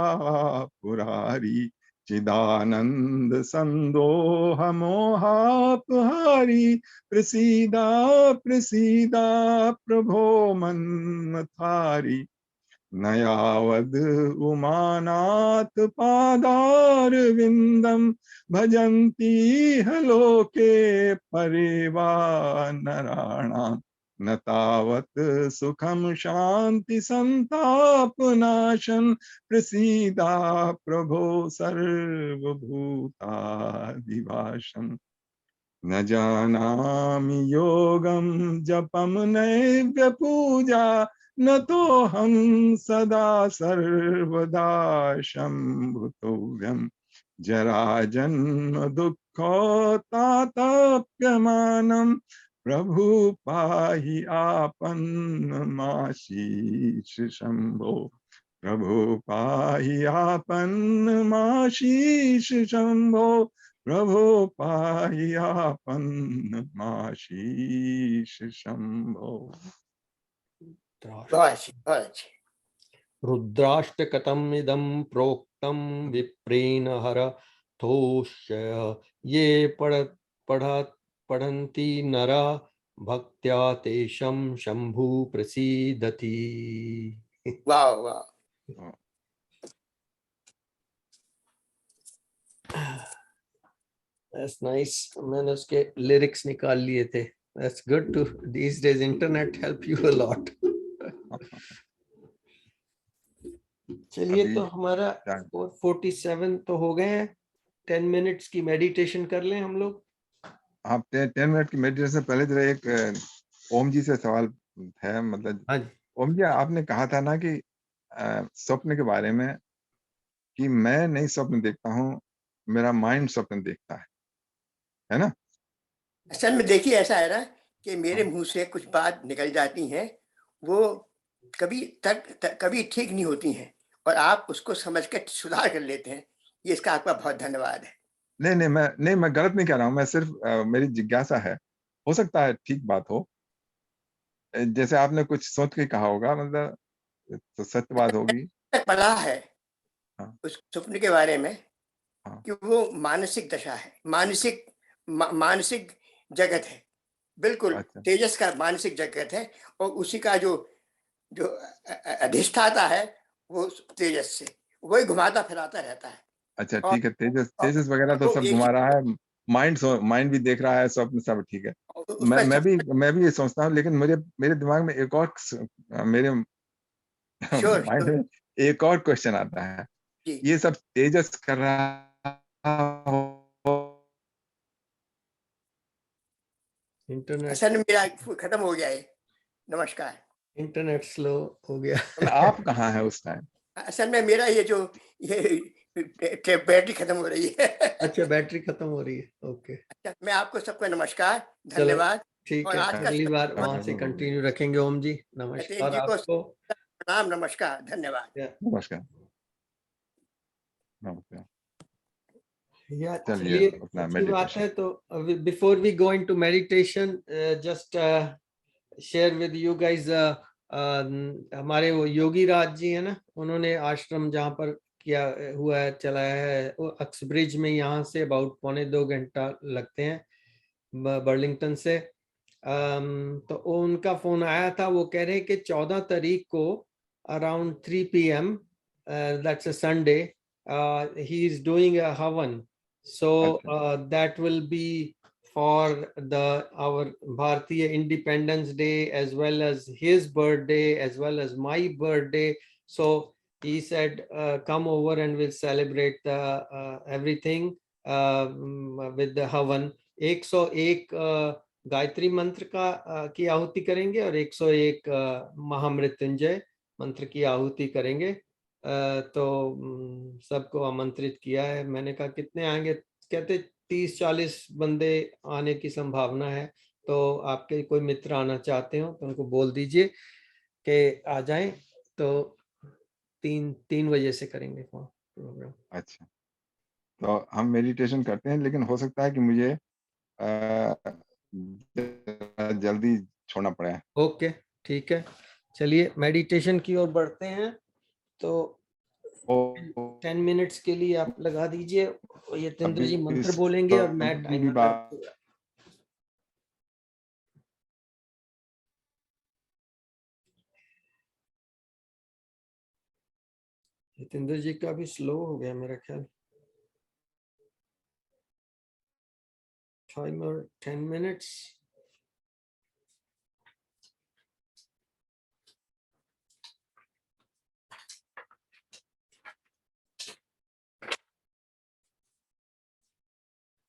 पुरारी चिदानंद संदोह मोहापहारी प्रसीदा प्रसीदा प्रभो मन्मथारी नयावद उमानाथ पादार विंदम भजन्ति लोके परेवा नराणाम न तावत सुखम शांति संताप नाशन प्रसीदा प्रभो सर्वभूतादिवासम न जानामि योगम जपम नैव पूजा न तो हम सदा सर्वदा शंभुतोभ्यम जरा जन्म दुःखोतातप्यमानं प्रभु पाहि आपन्नमाशीष शंभो प्रभु पाहि आपन्नमाशीष शंभो प्रभु पाहि आपन्नमाशीष शंभो। बहुत अच्छी, बहुत अच्छी। रुद्राष्टकतम इदं प्रोक्तम विप्रेण हरथोषय ये पढ़न्ति नरा भक्त्या तेषं शंभु प्रसीदति। वाह वाह। That's nice. मैंने उसके लिरिक्स निकाल लिए थे। That's good to these days internet help you a lot. चलिए तो हमारा 47 तो हो गए हैं। 10 मिनट्स की मेडिटेशन कर लें हम लोग। आप 10 मिनट की मेडिटेशन से पहले जरा एक ओम जी से सवाल है, मतलब हाँ जी। ओम जी, आपने कहा था ना कि स्वप्न के बारे में कि मैं नहीं स्वप्न देखता हूँ, मेरा माइंड स्वप्न देखता है ना? असल में देखिए ऐसा है ना कि मेरे मुंह से कुछ बात निकल जाती हैं, वो कभी ठीक नहीं होती हैं और आप उसको समझ के सुधार कर लेते हैं। ये इसका आपका बहुत धन्यवाद है। नहीं मैं गलत नहीं कह रहा हूँ, मैं सिर्फ मेरी जिज्ञासा है, हो सकता है ठीक बात हो, जैसे आपने कुछ सोच के कहा होगा, मतलब तो सत्य बात होगी। पढ़ा है उस स्वप्न के बारे में कि वो मानसिक दशा है, मानसिक जगत है, बिल्कुल। अच्छा। तेजस का मानसिक जगत है और उसी का जो अधिष्ठाता है वो तेजस से वही घुमाता फिराता रहता है। अच्छा ठीक है, तेजस वगैरह तो सब घुमा रहा है, माइंड भी देख रहा है, सब ठीक है। मैं भी ये सोचता हूँ, लेकिन मेरे दिमाग में एक और मेरे माइंड में एक और क्वेश्चन आता है, ये सब तेजस कर रहा इंटरनेट असल में मेरा खत्म हो गया है। नमस्कार। इंटरनेट स्लो हो गया। आप कहाँ हैं उस टाइम? असल में मेरा ये बैटरी खत्म हो रही है। अच्छा, बैटरी खत्म हो रही है, ओके। अच्छा, मैं आपको सबको नमस्कार, धन्यवाद। ठीक है, अगली बार वहां से कंटिन्यू रखेंगे। ओम जी नमस्कार आपको। प्रणाम, नमस्कार, धन्यवाद। नमस्कार। चलिए अच्छी बात है। तो before we go into meditation, just share with you guys हमारे वो योगी राज जी है ना, उन्होंने आश्रम जहाँ पर किया हुआ है, चलाया है, वो अक्सब्रिज में, यहाँ से अबाउट 1.25 घंटा लगते हैं बर्लिंगटन से। तो उनका फोन आया था, वो कह रहे हैं कि 14 तारीख को around 3 PM, that's a Sunday, he is doing a havan, so that will be for our Bharatiya Independence Day, as well as his birthday, as well as my birthday. So he said, come over and we'll celebrate the everything with the Havan. 101 Gayatri मंत्र का की आहुति करेंगे और 101 महामृत्युंजय मंत्र की आहुति करेंगे। तो सबको आमंत्रित किया है। मैंने कहा कितने आएंगे, कहते 30-40 बंदे आने की संभावना है, तो आपके कोई मित्र आना चाहते हो तो उनको बोल दीजिए कि आ जाएं। तो 3 बजे से करेंगे प्रोग्राम। अच्छा, तो हम मेडिटेशन करते हैं, लेकिन हो सकता है कि मुझे जल्दी छोड़ना पड़े। ओके, ठीक है, चलिए मेडिटेशन की ओर बढ़ते हैं। तो 10 मिनट्स के लिए आप लगा दीजिए, यतेंद्र जी मंत्र बोलेंगे और मैं टाइमर। यतेंद्र जी का भी स्लो हो गया मेरा ख्याल। Timer 10 minutes.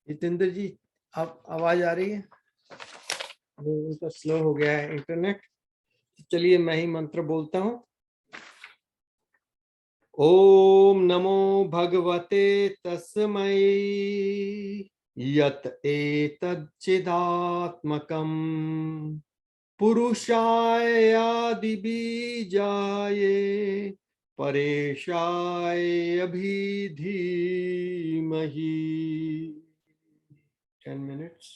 जितेंद्र जी, आप आवाज आ रही है? उनका स्लो हो गया है इंटरनेट। चलिए मैं ही मंत्र बोलता हूँ। ओम नमो भगवते तस्मै यत एतच्चिदात्मकम् पुरुषाय आदिबीजाय परेशाय अभिधीमहि। 10 minutes.